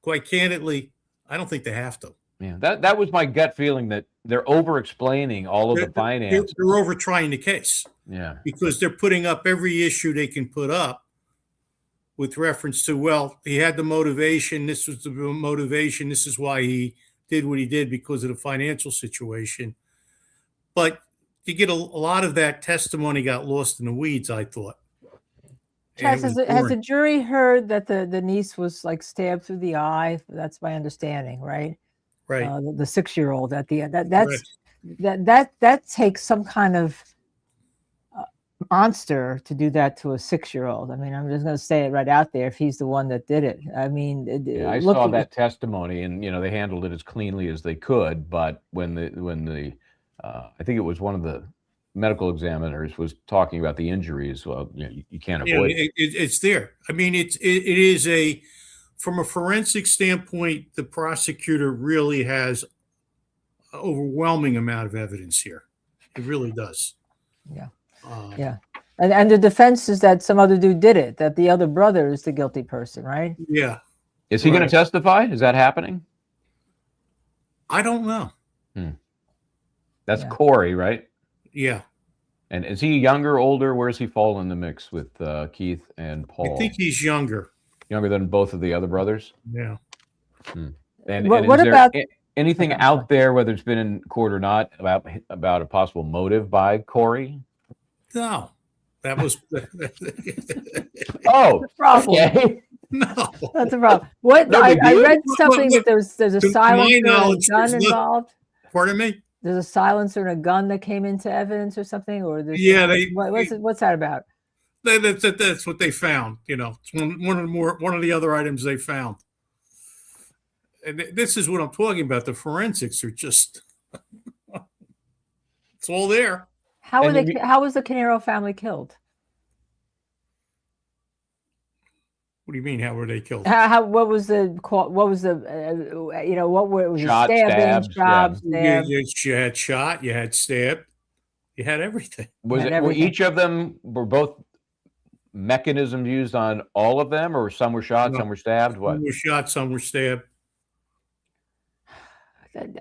quite candidly, I don't think they have to. Yeah, that was my gut feeling, that they're over-explaining all of the finance. They're over-trying the case. Yeah. Because they're putting up every issue they can put up with reference to, well, he had the motivation. This was the motivation. This is why he did what he did, because of the financial situation. But you get a lot of that testimony got lost in the weeds, I thought. And Chaz, it was has the boring. jury heard that the niece was like stabbed through the eye? That's my understanding, right? Right. The 6-year-old at the end. Right. That takes some kind of monster to do that to a 6-year-old. I mean, I'm just going to say it right out there. If he's the one that did it, I mean, Yeah, I saw that testimony, and they handled it as cleanly as they could. But when the I think it was one of the medical examiners was talking about the injuries, well, you can't avoid it. It's there. I mean, it is from a forensic standpoint, the prosecutor really has an overwhelming amount of evidence here. It really does. Yeah. Yeah. And the defense is that some other dude did it, that the other brother is the guilty person, right? Yeah. Is he going to testify? Is that happening? I don't know. That's Corey, right? Yeah. And is he younger, older? Where does he fall in the mix with Keith and Paul? I think he's younger. Younger than both of the other brothers? Yeah. And What is there about anything out there, whether it's been in court or not, about a possible motive by Corey? No. That was Oh, okay. No. That's a problem. What No I big deal. read something that there's a To my silencer and a knowledge, gun there's involved. Pardon me? There's a silencer and a gun that came into evidence or something, or there's what's that about? That's what they found. It's one of the other items they found. And this is what I'm talking about. The forensics are just it's all there. How was the Caneiro family killed? What do you mean? How were they killed? What was the Shot, stabbing, stabs, You had shot, you had stabbed, you had everything. Were each of them both mechanisms used on all of them, or some were shot, No. some were stabbed? What? Some were shot, some were stabbed.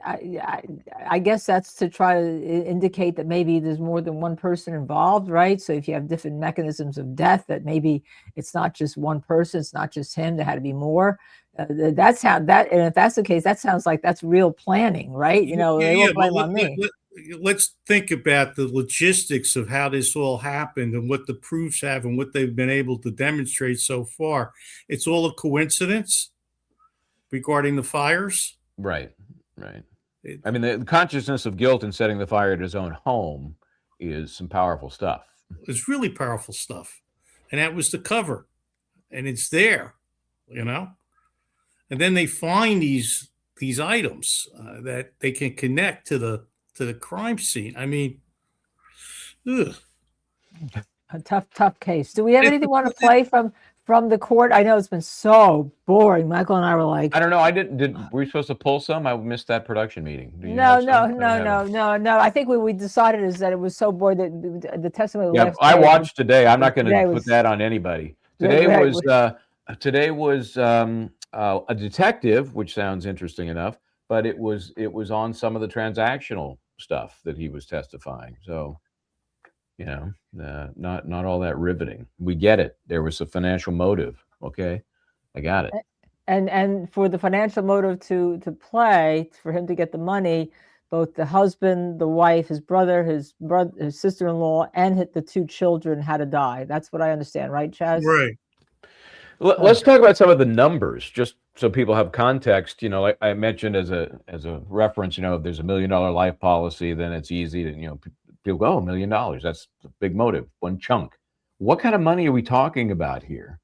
I guess that's to try to indicate that maybe there's more than one person involved, right? So if you have different mechanisms of death, that maybe it's not just one person, it's not just him. There had to be more. And if that's the case, that sounds like that's real planning, right? They won't blame on me. Let's think about the logistics of how this all happened and what the proofs have and what they've been able to demonstrate so far. It's all a coincidence regarding the fires. Right. I mean, the consciousness of guilt in setting the fire at his own home is some powerful stuff. It's really powerful stuff. And that was the cover. And it's there, And then they find these items that they can connect to the crime scene. I mean, ugh. A tough case. Do we have anything want to play from the court? I know it's been so boring. Michael and I were like, I don't know. I didn't. Were we supposed to pull some? I missed that production meeting. No. I think what we decided is that it was so boring that the testimony. Yeah, I watched today. I'm not going to put that on anybody. Today was a detective, which sounds interesting enough, but it was on some of the transactional stuff that he was testifying. So, not all that riveting. We get it. There was a financial motive. Okay, I got it. And for the financial motive to play, for him to get the money, both the husband, the wife, his brother, his sister-in-law, and the 2 children had to die. That's what I understand, right, Chaz? Right. Let's talk about some of the numbers, just so people have context. Like I mentioned as a reference, if there's $1 million life policy, then it's easy to, people go, $1 million. That's a big motive, one chunk. What kind of money are we talking about here?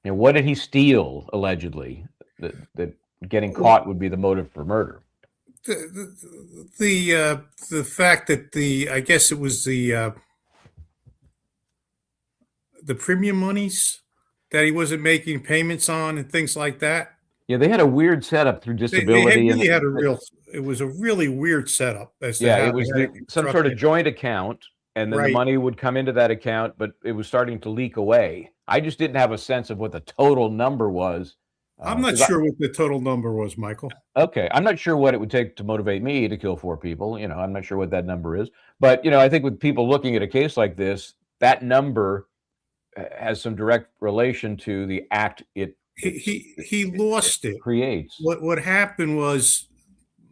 What did he steal allegedly? That getting caught would be the motive for murder. The fact that I guess it was the premium monies that he wasn't making payments on and things like that. Yeah, they had a weird setup through disability. It was a really weird setup. It was some sort of joint account, and then the money would come into that account, but it was starting to leak away. I just didn't have a sense of what the total number was. I'm not sure what the total number was, Michael. Okay. I'm not sure what it would take to motivate me to kill 4 people. I'm not sure what that number is. But, I think with people looking at a case like this, that number has some direct relation to the act he lost it. Creates. What happened was,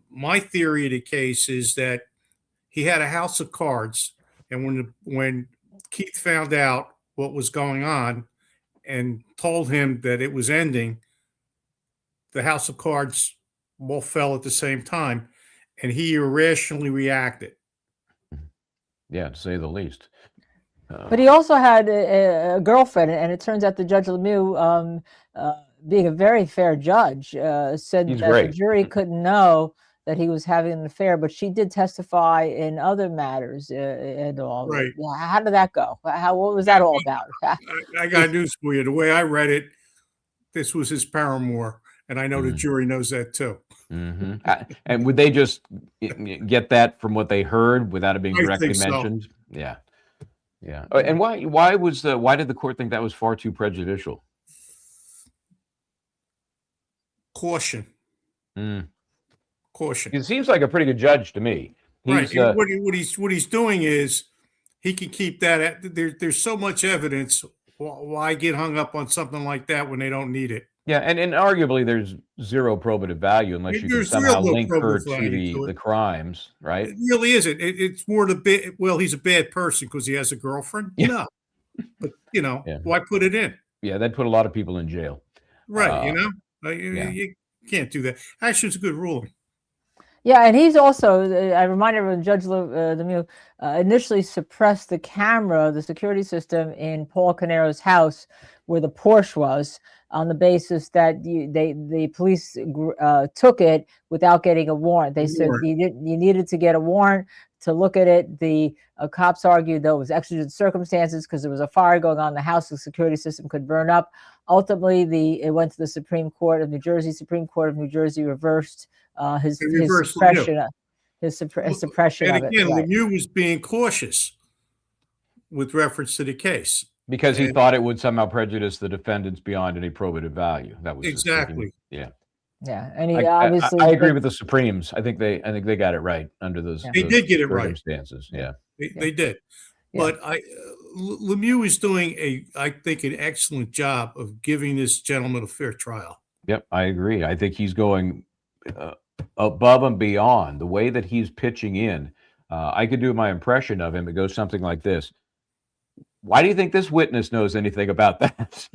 my theory of the case is that he had a house of cards, and when Keith found out what was going on and told him that it was ending, the house of cards both fell at the same time, and he irrationally reacted. Yeah, to say the least. But he also had a girlfriend, and it turns out that Judge Lemieux, being a very fair judge, said He's that great. the jury couldn't know that he was having an affair, but she did testify in other matters and all. Right. How did that go? What was that all about? I got news for you. The way I read it, this was his paramour, and I know the jury knows that too. Mm-hmm. And would they just get that from what they heard without it being I directly think so. mentioned? Yeah, yeah. And why did the court think that was far too prejudicial? Caution. Caution. He seems like a pretty good judge to me. Right. What he's doing is he can keep that. There's so much evidence. Why get hung up on something like that when they don't need it? Yeah, and arguably there's zero probative value unless you can There's somehow real link her probative to value to the it. crimes, right? It really isn't. It's more the bit. Well, he's a bad person because he has a girlfriend. Yeah. No, but Yeah. why put it in? Yeah, that'd put a lot of people in jail. Right. Yeah. You can't do that. Actually, it's a good ruling. Yeah, and he's also, I remind everyone, Judge Lemieux initially suppressed the camera, the security system in Paul Caneiro's house where the Porsche was, on the basis that the police took it without getting a warrant. They said you needed to get a warrant to look at it. The cops argued that it was exigent circumstances because there was a fire going on in the house. The security system could burn up. Ultimately, it went to the Supreme Court of New Jersey. Supreme Court of New Jersey reversed his suppression of And it. again, Right. Lemieux was being cautious with reference to the case. Because he thought it would somehow prejudice the defendants beyond any probative value. That was Exactly. Yeah. Yeah, and he I obviously. I agree with the Supremes. I think they got it right under those. They those did get it right. circumstances. Yeah. They did. Yeah. But Lemieux is doing I think, an excellent job of giving this gentleman a fair trial. Yep, I agree. I think he's going above and beyond the way that he's pitching in. I could do my impression of him. It goes something like this. Why do you think this witness knows anything about that?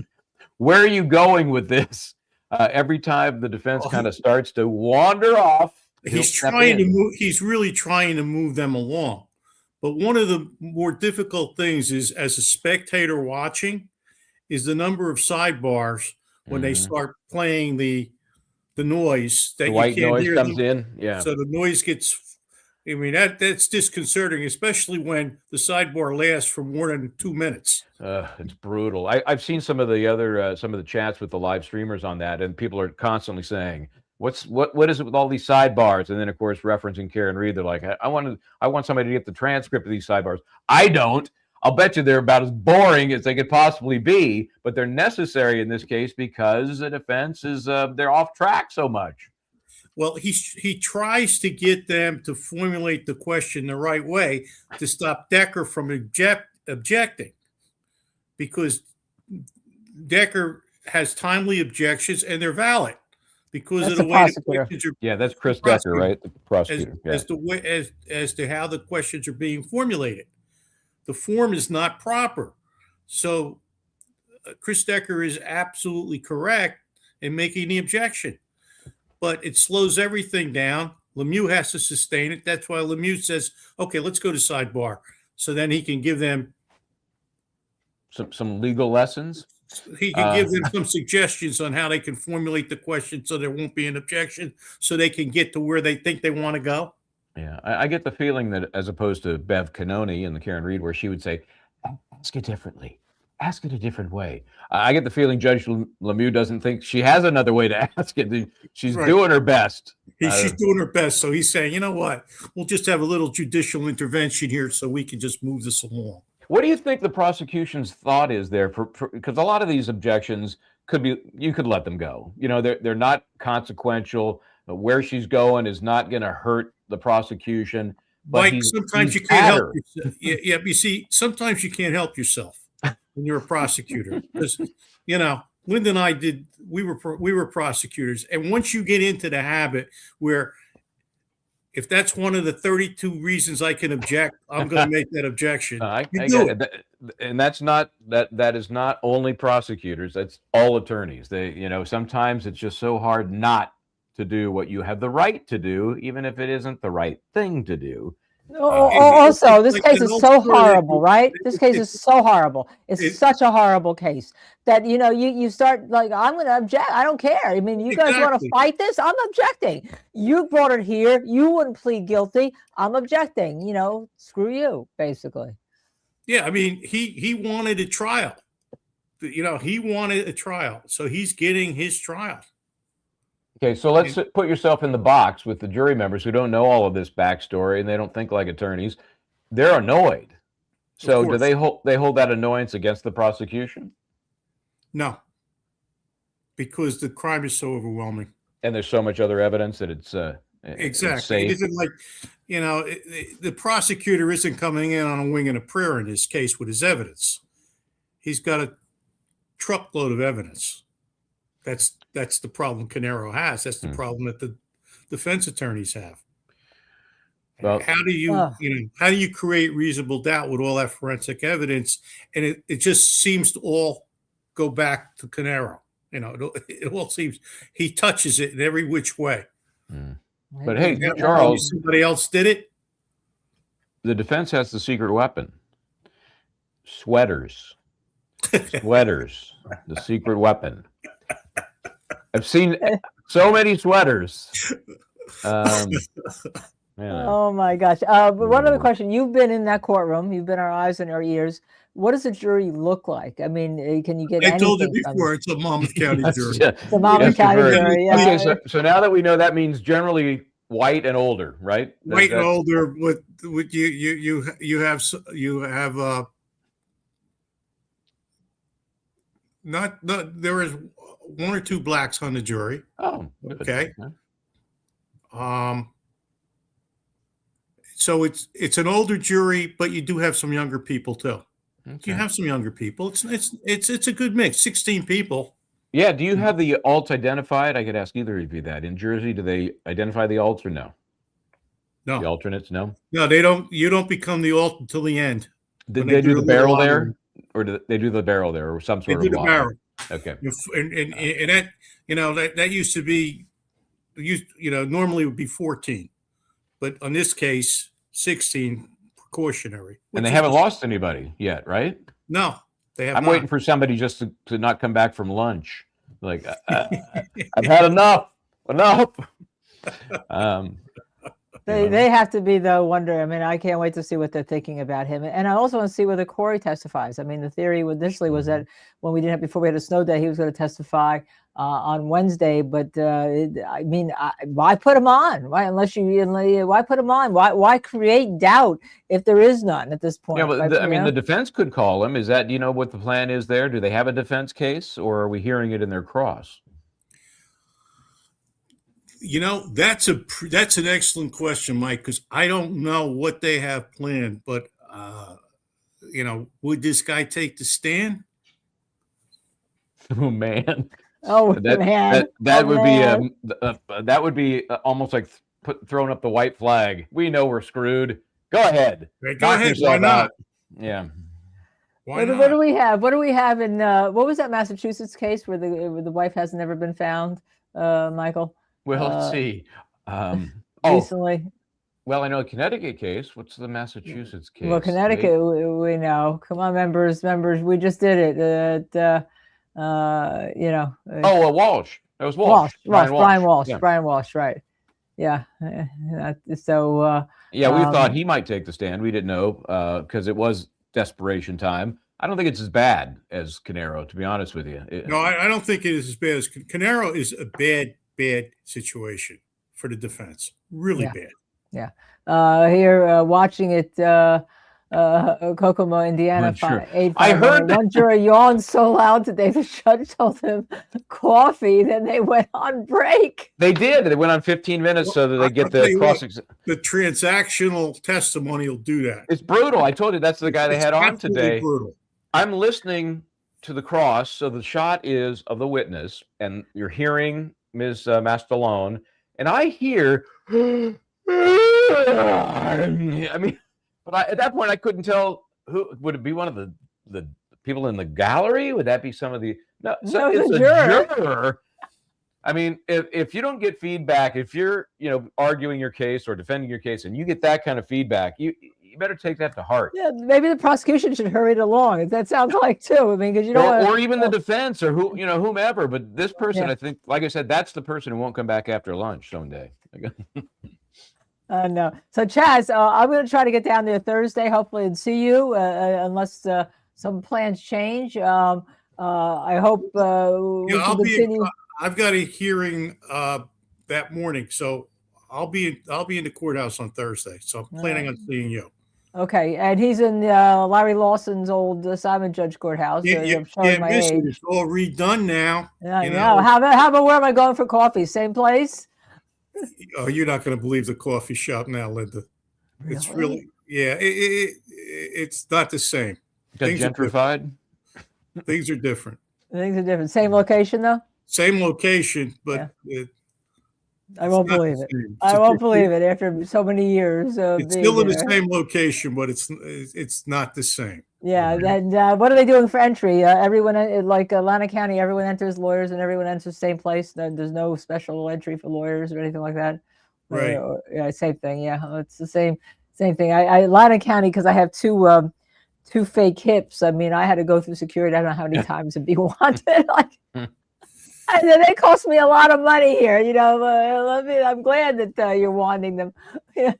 Where are you going with this? Every time the defense kind of starts to wander off, He's really trying to move them along. But one of the more difficult things is, as a spectator watching, is the number of sidebars when they start playing the noise that the you white can't noise hear comes them. in. Yeah. So the noise gets. I mean, that's disconcerting, especially when the sidebar lasts for more than 2 minutes. It's brutal. I've seen some of the chats with the live streamers on that, and people are constantly saying, what is it with all these sidebars? And then, of course, referencing Karen Reed, they're like, I want somebody to get the transcript of these sidebars. I don't. I'll bet you they're about as boring as they could possibly be, but they're necessary in this case because the defense is they're off track so much. Well, he tries to get them to formulate the question the right way to stop Decker from objecting, because Decker has timely objections and they're valid because of the way the questions are. Yeah, that's Chris Decker, right? The prosecutor. As to how the questions are being formulated. The form is not proper. So Chris Decker is absolutely correct in making the objection. But it slows everything down. Lemieux has to sustain it. That's why Lemieux says, okay, let's go to sidebar. So then he can give them some legal lessons. He can give them some suggestions on how they can formulate the question so there won't be an objection, so they can get to where they think they want to go. Yeah, I get the feeling that as opposed to Bev Canoni and the Karen Reed, where she would say, ask it differently. Ask it a different way. I get the feeling Judge Lemieux doesn't think she has another way to ask it. She's doing her best. She's doing her best. So he's saying, you know what? We'll just have a little judicial intervention here so we can just move this along. What do you think the prosecution's thought is there? Because a lot of these objections you could let them go. You know, they're not consequential. Where she's going is not going to hurt the prosecution. But Mike, sometimes you can't help yourself. Yeah, you see, sometimes you can't help yourself when you're a prosecutor, because Linda and I we were prosecutors, and once you get into the habit where if that's one of the 32 reasons I can object, I'm going to make that objection. I You get do it. And that's not that is not only prosecutors. That's all attorneys. Sometimes it's just so hard not to do what you have the right to do, even if it isn't the right thing to do. Also, this like case an is old so story. horrible, right? This case is so horrible. It's such a horrible case that, you start like, I'm going to object. I don't care. I mean, you guys want to Exactly. fight this? I'm objecting. You brought it here. You wouldn't plead guilty. I'm objecting. Screw you, basically. Yeah, I mean, he wanted a trial. He wanted a trial, so he's getting his trial. Okay, so let's put yourself in the box with the jury members who don't know all of this backstory and they don't think like attorneys. They're annoyed. So do they hold that annoyance against the prosecution? No, because the crime is so overwhelming. And there's so much other evidence that it's Exactly. It isn't like, the prosecutor isn't coming in on a wing and a prayer in this case with his evidence. He's got a truckload of evidence. That's the problem Caneiro has. That's the problem that the defense attorneys have. Well, how do you create reasonable doubt with all that forensic evidence? And it just seems to all go back to Caneiro. It all seems he touches it in every which way. But hey, Charles, somebody else did it. The defense has the secret weapon. Sweaters, the secret weapon. I've seen so many sweaters. Oh my gosh. But one other question. You've been in that courtroom. You've been our eyes and our ears. What does a jury look like? I mean, can you get I told you before, it's a Monmouth County jury. It's a Monmouth County jury, yeah. Okay, so now that we know, that means generally white and older, right? White and older. With you have not there is one or two blacks on the jury. Oh, okay. So it's an older jury, but you do have some younger people too. Okay. You have some younger people. It's a good mix. 16 people. Yeah. Do you have the alts identified? I could ask either of you that. In Jersey, do they identify the alts or no? No. The alternates, no. No, they don't. You don't become the alt until the end. Did they do the barrel there, or do they do the barrel there, or some sort of? They do the barrel. Okay. And that that used to be, normally it would be 14, but on this case, 16 precautionary. And they haven't lost anybody yet, right? No, they have. I'm waiting for somebody just to not come back from lunch. Like, I've had enough. They have to be, though, wondering. I mean, I can't wait to see what they're thinking about him. And I also want to see whether Corey testifies. I mean, the theory initially was that before we had a snow day, he was going to testify on Wednesday. But why put him on? Why put him on? Why create doubt if there is none at this point? Yeah, but the defense could call him. Is that, what the plan is there? Do they have a defense case, or are we hearing it in their cross? That's an excellent question, Mike, because I don't know what they have planned, but would this guy take the stand? Oh man! That would be almost like throwing up the white flag. We know we're screwed. Go ahead. Go ahead. Why not? Yeah. Why not? What do we have? What do we have in what was that Massachusetts case where the wife has never been found, Michael? Well, let's see. Recently. Well, I know a Connecticut case. What's the Massachusetts case? Well, Connecticut, we know. Come on, members. We just did it. Walsh. That was Walsh. Brian Walsh. Yeah. Brian Walsh, right. Yeah. So. We thought he might take the stand. We didn't know because it was desperation time. I don't think it's as bad as Caneiro, to be honest with you. No, I don't think it is as bad as Caneiro. Is a bad situation for the defense. Really bad. Yeah. Here, watching it, Kokomo, Indiana. Sure. I heard one jury yawned so loud today the judge told him coffee. Then they went on break. They did. They went on 15 minutes so that they get the cross. The transactional testimony will do that. It's brutal. I told you that's the guy they had on today. Brutal. I'm listening to the cross, so the shot is of the witness, and you're hearing Ms. Mastalone, and I hear I mean, but at that point, I couldn't tell who would it be. One of the people in the gallery? Would that be some of the? No, so No, it's the a juror. juror. I mean, if you don't get feedback, if you're arguing your case or defending your case, and you get that kind of feedback, you better take that to heart. Yeah, maybe the prosecution should hurry it along. That sounds like too. I mean, because you don't want or even the defense or whomever. But this person, Yeah. I think, like I said, that's the person who won't come back after lunch someday. No. So Chaz, I'm going to try to get down there Thursday, hopefully, and see you, unless some plans change. I hope we Yeah, can continue. I've got a hearing that morning, so I'll be in the courthouse on Thursday. So I'm planning on seeing you. Okay, and he's in Larry Lawson's old Simon Judge courthouse. Yeah, I'm you showing can't my miss it. age. It's all redone now. I know. How about where am I going for coffee? Same place? Oh, you're not going to believe the coffee shop now, Linda. It's really, yeah. It's not the same. Got gentrified. Things are different. Things are different. Same location though. Same location, but I won't believe it. I won't believe it after so many years. It's still in the same location, but it's not the same. Yeah. And what are they doing for entry? Everyone, like Atlanta County, everyone enters lawyers and everyone enters the same place. There's no special entry for lawyers or anything like that. Right. Yeah. Same thing. Yeah. It's the same thing. Atlanta County, because I have two fake hips. I mean, I had to go through security. I don't know how many times it'd be wanted. And then they cost me a lot of money here, I'm glad that you're wanting them. You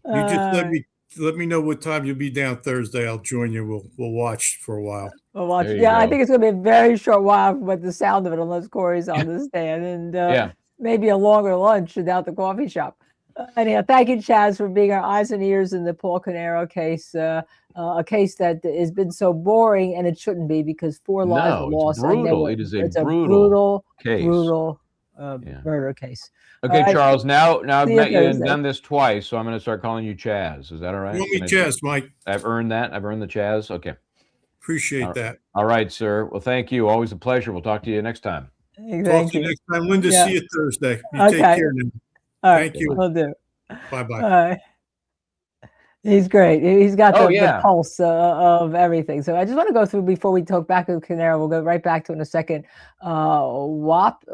just let me know what time you'll be down Thursday. I'll join you. We'll watch for a while. We'll watch. Yeah, I think it's gonna be a very short while with the sound of it, unless Corey's on the stand, and maybe a longer lunch without the coffee shop. Anyhow, thank you, Chaz, for being our eyes and ears in the Paul Caneiro case. A case that has been so boring, and it shouldn't be, because 4 lives were lost. It's brutal. It's a brutal case. Murder case. Okay, right. Charles. Now I've met you and Thursday. done this twice, so I'm going to start calling you Chaz. Is that all right? Call me Chaz, Mike. I've earned that. I've earned the Chaz. Okay. Appreciate that. All right, sir. Well, thank you. Always a pleasure. We'll talk to you next time. Talk to you next time, Linda. See you Thursday. You take care now. All right. Thank you. We'll do. Bye-bye. He's great. He's got the pulse of everything. So I just want to go through, before we talk back to Caneiro, we'll go right back to in a second. Wrapped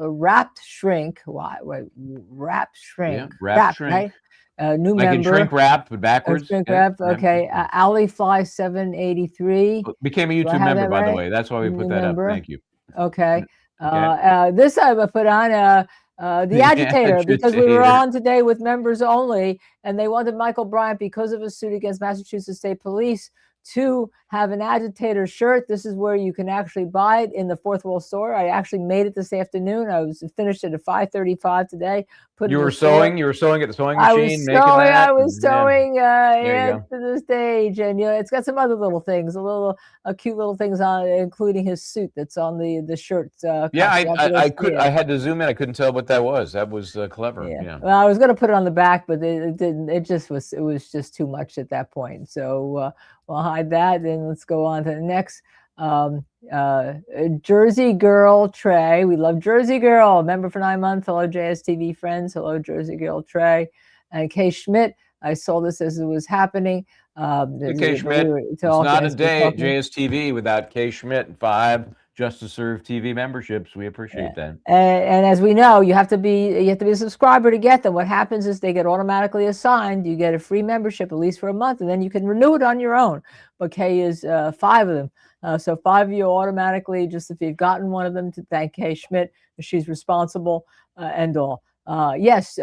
Shrink. Wrapped Shrink. Wrapped Shrink. Right? New like member. Shrink Wrapped, but backwards. Shrink Wrapped. Okay. Alley Fly 783. Became a YouTube member, by the way. That's why we put that up. Thank you. Okay. This I put on the agitator, because we were on today with members only, and they wanted Michael Bryant, because of a suit against Massachusetts State Police, to have an agitator shirt. This is where you can actually buy it in the Fourth Wall store. I actually made it this afternoon. I was finished it at 5:35 today. You were sewing. You were sewing at the sewing machine. I was sewing to the stage, and it's got some other little things, cute little things on, including his suit that's on the shirt. I had to zoom in. I couldn't tell what that was. That was clever. Yeah. Well, I was going to put it on the back, but it didn't. It was just too much at that point. So we'll hide that. Then let's go on to the next. Jersey Girl Trey. We love Jersey Girl. Member for 9 months. Hello, JSTV friends. Hello, Jersey Girl Trey. And Kay Schmidt. I saw this as it was happening. Kay Schmidt. It's not a day at JSTV without Kay Schmidt and 5 Just to Serve TV memberships. We appreciate that. And as we know, you have to be a subscriber to get them. What happens is they get automatically assigned. You get a free membership, at least for a month, and then you can renew it on your own. But Kay is 5 of them. So 5 of you automatically, just if you've gotten one of them, to thank Kay Schmidt. She's responsible and all. Yes,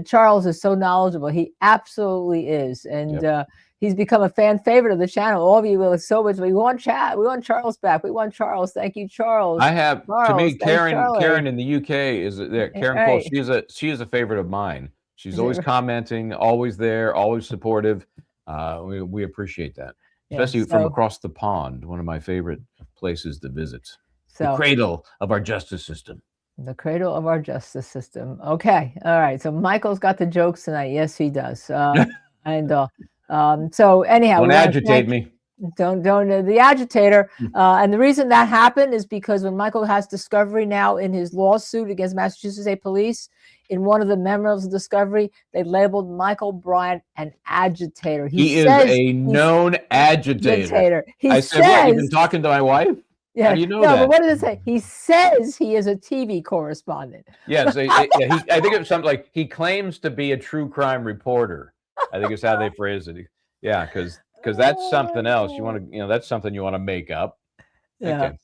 Charles is so knowledgeable. He absolutely is. And he's become a fan favorite of the channel. All of you will so much. We want Charles back. We want Charles. Thank you, Charles. I have, Charles, to me, Karen in the UK is there. Karen Cole, she is a favorite of mine. She's always commenting, always there, always supportive. We appreciate that. Especially from across the pond, one of my favorite places to visit. The cradle of our justice system. The cradle of our justice system. Okay. All right. So Michael's got the jokes tonight. Yes, he does. So anyhow. Don't agitate me. Don't the agitator. And the reason that happened is because when Michael has discovery now in his lawsuit against Massachusetts State Police, in one of the memos of discovery, they labeled Michael Bryant an agitator. He is a known agitator. He I said, what, you've been says, talking to my wife? yeah, How do you know no, that? but what does it say? He says he is a TV correspondent. Yes, I think it was something like he claims to be a true crime reporter. I think is how they phrase it. Yeah, because that's something else. You want to, that's something you want to make up. Yeah. Okay.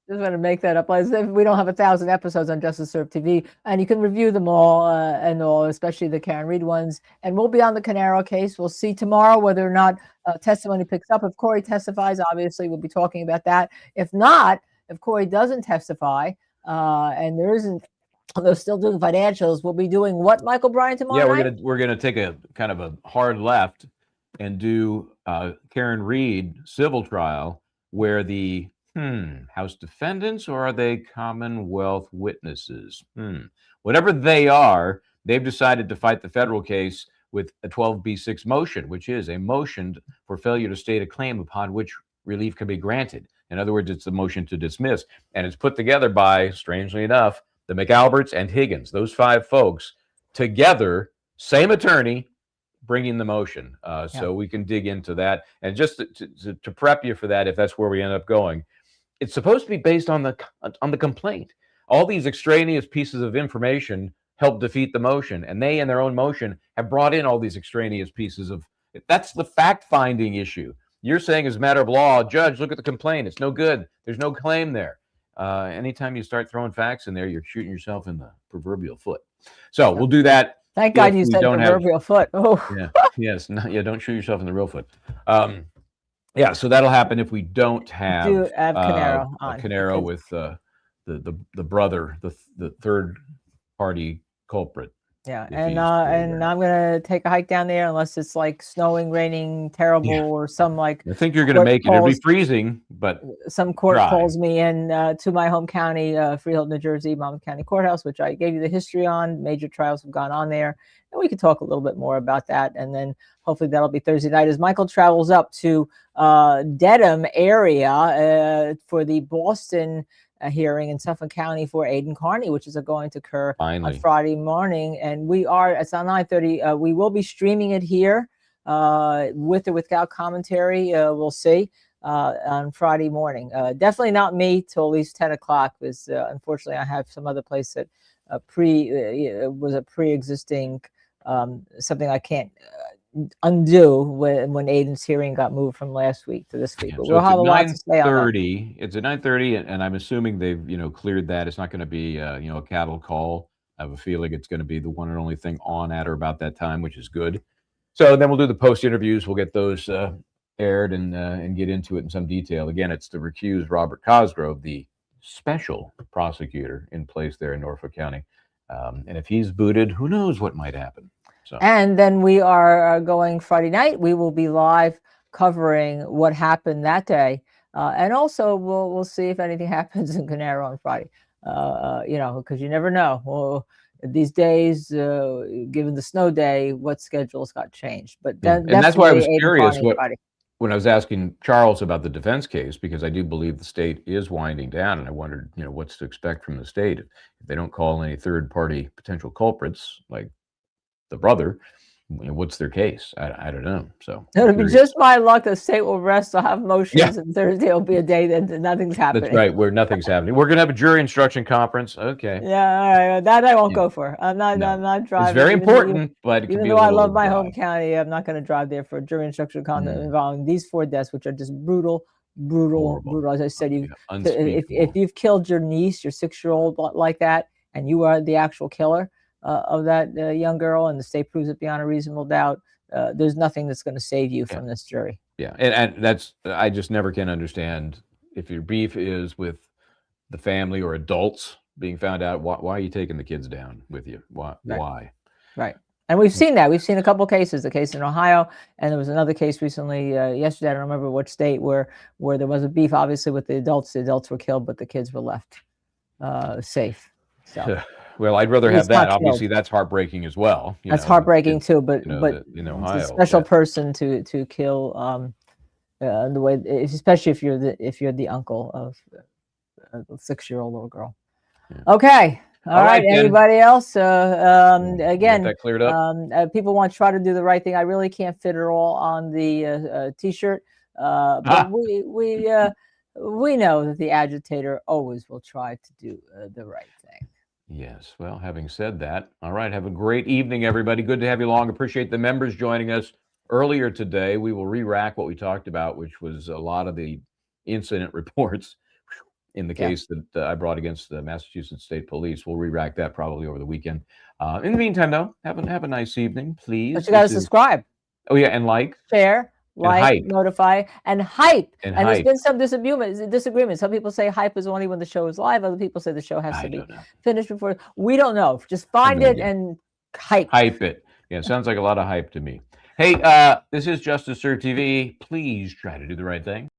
Just want to make that up. As if we don't have 1,000 episodes on Justice Served TV, and you can review them all and all, especially the Karen Reed ones. And we'll be on the Caneiro case. We'll see tomorrow whether or not testimony picks up. If Corey testifies, obviously we'll be talking about that. If not, if Corey doesn't testify, and there isn't, they're still doing financials, we'll be doing what, Michael Bryant, tomorrow night? We're gonna take a kind of a hard left and do Karen Reed civil trial where the House defendants, or are they Commonwealth witnesses? Whatever they are, they've decided to fight the federal case with a 12B6 motion, which is a motion for failure to state a claim upon which relief can be granted. In other words, it's a motion to dismiss, and it's put together by, strangely enough, the McAlberts and Higgins, those 5 folks together, same attorney, bringing the motion. So we can dig into that. And just to prep you for that, if that's where we end up going, it's supposed to be based on the complaint. All these extraneous pieces of information help defeat the motion, and they, in their own motion, have brought in all these extraneous pieces of. That's the fact-finding issue. You're saying, as a matter of law, judge, look at the complaint. It's no good. There's no claim there. Anytime you start throwing facts in there, you're shooting yourself in the proverbial foot. So we'll do that. Thank God you said proverbial foot. Oh, yeah, yes, don't shoot yourself in the real foot. Yeah, so that'll happen if we don't have Caneiro on. Caneiro with the brother, the third party culprit. Yeah, and I'm gonna take a hike down there unless it's like snowing, raining, terrible, or some like. I think you're gonna make it. It'll be freezing, but some court calls me in to my home county, Freehold, New Jersey, Monmouth County Courthouse, which I gave you the history on. Major trials have gone on there, and we could talk a little bit more about that. And then hopefully that'll be Thursday night as Michael travels up to Dedham area for the Boston hearing in Suffolk County for Aiden Carney, which is going to occur on Friday morning. And it's on 9:30. We will be streaming it here with or without commentary. We'll see on Friday morning. Definitely not me till at least 10 o'clock because unfortunately I have some other place that was a pre-existing something I can't undo when Aiden's hearing got moved from last week to this week. But we'll have a lot to say on that. It's at 9:30, and I'm assuming they've cleared that. It's not going to be a cattle call. I have a feeling it's going to be the one and only thing on at or about that time, which is good. So then we'll do the post interviews. We'll get those aired and get into it in some detail. Again, it's the recused Robert Cosgrove, the special prosecutor in place there in Norfolk County. And if he's booted, who knows what might happen. So. And then we are going Friday night. We will be live covering what happened that day, and also we'll see if anything happens in Caneiro on Friday. Because you never know. Well, these days, given the snow day, what schedules got changed. But and that's why I was curious when I was asking Charles about the defense case, because I do believe the state is winding down, and I wondered, what's to expect from the state if they don't call any third-party potential culprits like the brother. What's their case? I don't know. So it'll be just my luck. The state will rest. I'll have motions, and Thursday will be a day that nothing's happening. That's right. Where nothing's happening. We're gonna have a jury instruction conference. Okay. Yeah, all right. That I won't go for. I'm not driving. It's very important, but it can even be though I love my dry. home county, I'm not going to drive there for a jury instruction conference involving these 4 deaths, which are just brutal. As I said, if you've killed your niece, your 6-year-old like that, and you are the actual killer of that young girl, and the state proves it beyond a reasonable doubt, there's nothing that's going to save you from this jury. Yeah, and that's, I just never can understand if your beef is with the family or adults being found out, why are you taking the kids down with you? Why? Right. And we've seen that. We've seen a couple of cases, the case in Ohio, and there was another case recently yesterday, I don't remember what state, where there was a beef, obviously, with the adults. The adults were killed, but the kids were left safe. So. Well, I'd rather have that. Obviously, that's heartbreaking as well. That's heartbreaking too. But in Ohio, it's a special person to kill the way, especially if you're the uncle of a 6-year-old little girl. Yeah. Okay. All right. then. Anybody else? Get Again, that cleared up. people want to try to do the right thing. I really can't fit it all on the T-shirt, but we know that the agitator always will try to do the right thing. Yes. Well, having said that, all right. Have a great evening, everybody. Good to have you along. Appreciate the members joining us earlier today. We will re-rack what we talked about, which was a lot of the incident reports in the case that I brought against the Massachusetts State Police. We'll re-rack that probably over the weekend. In the meantime, though, have a nice evening, please. But you got to subscribe. Oh, yeah, and like. Share. Like, hype. notify, and hype. And there's hype. been some disagreement. Some people say hype is only when the show is live. Other people say the show has to be finished before. We don't know. Just find it and hype. Hype it. Yeah, it sounds like a lot of hype to me. Hey, this is Justice Served TV. Please try to do the right thing.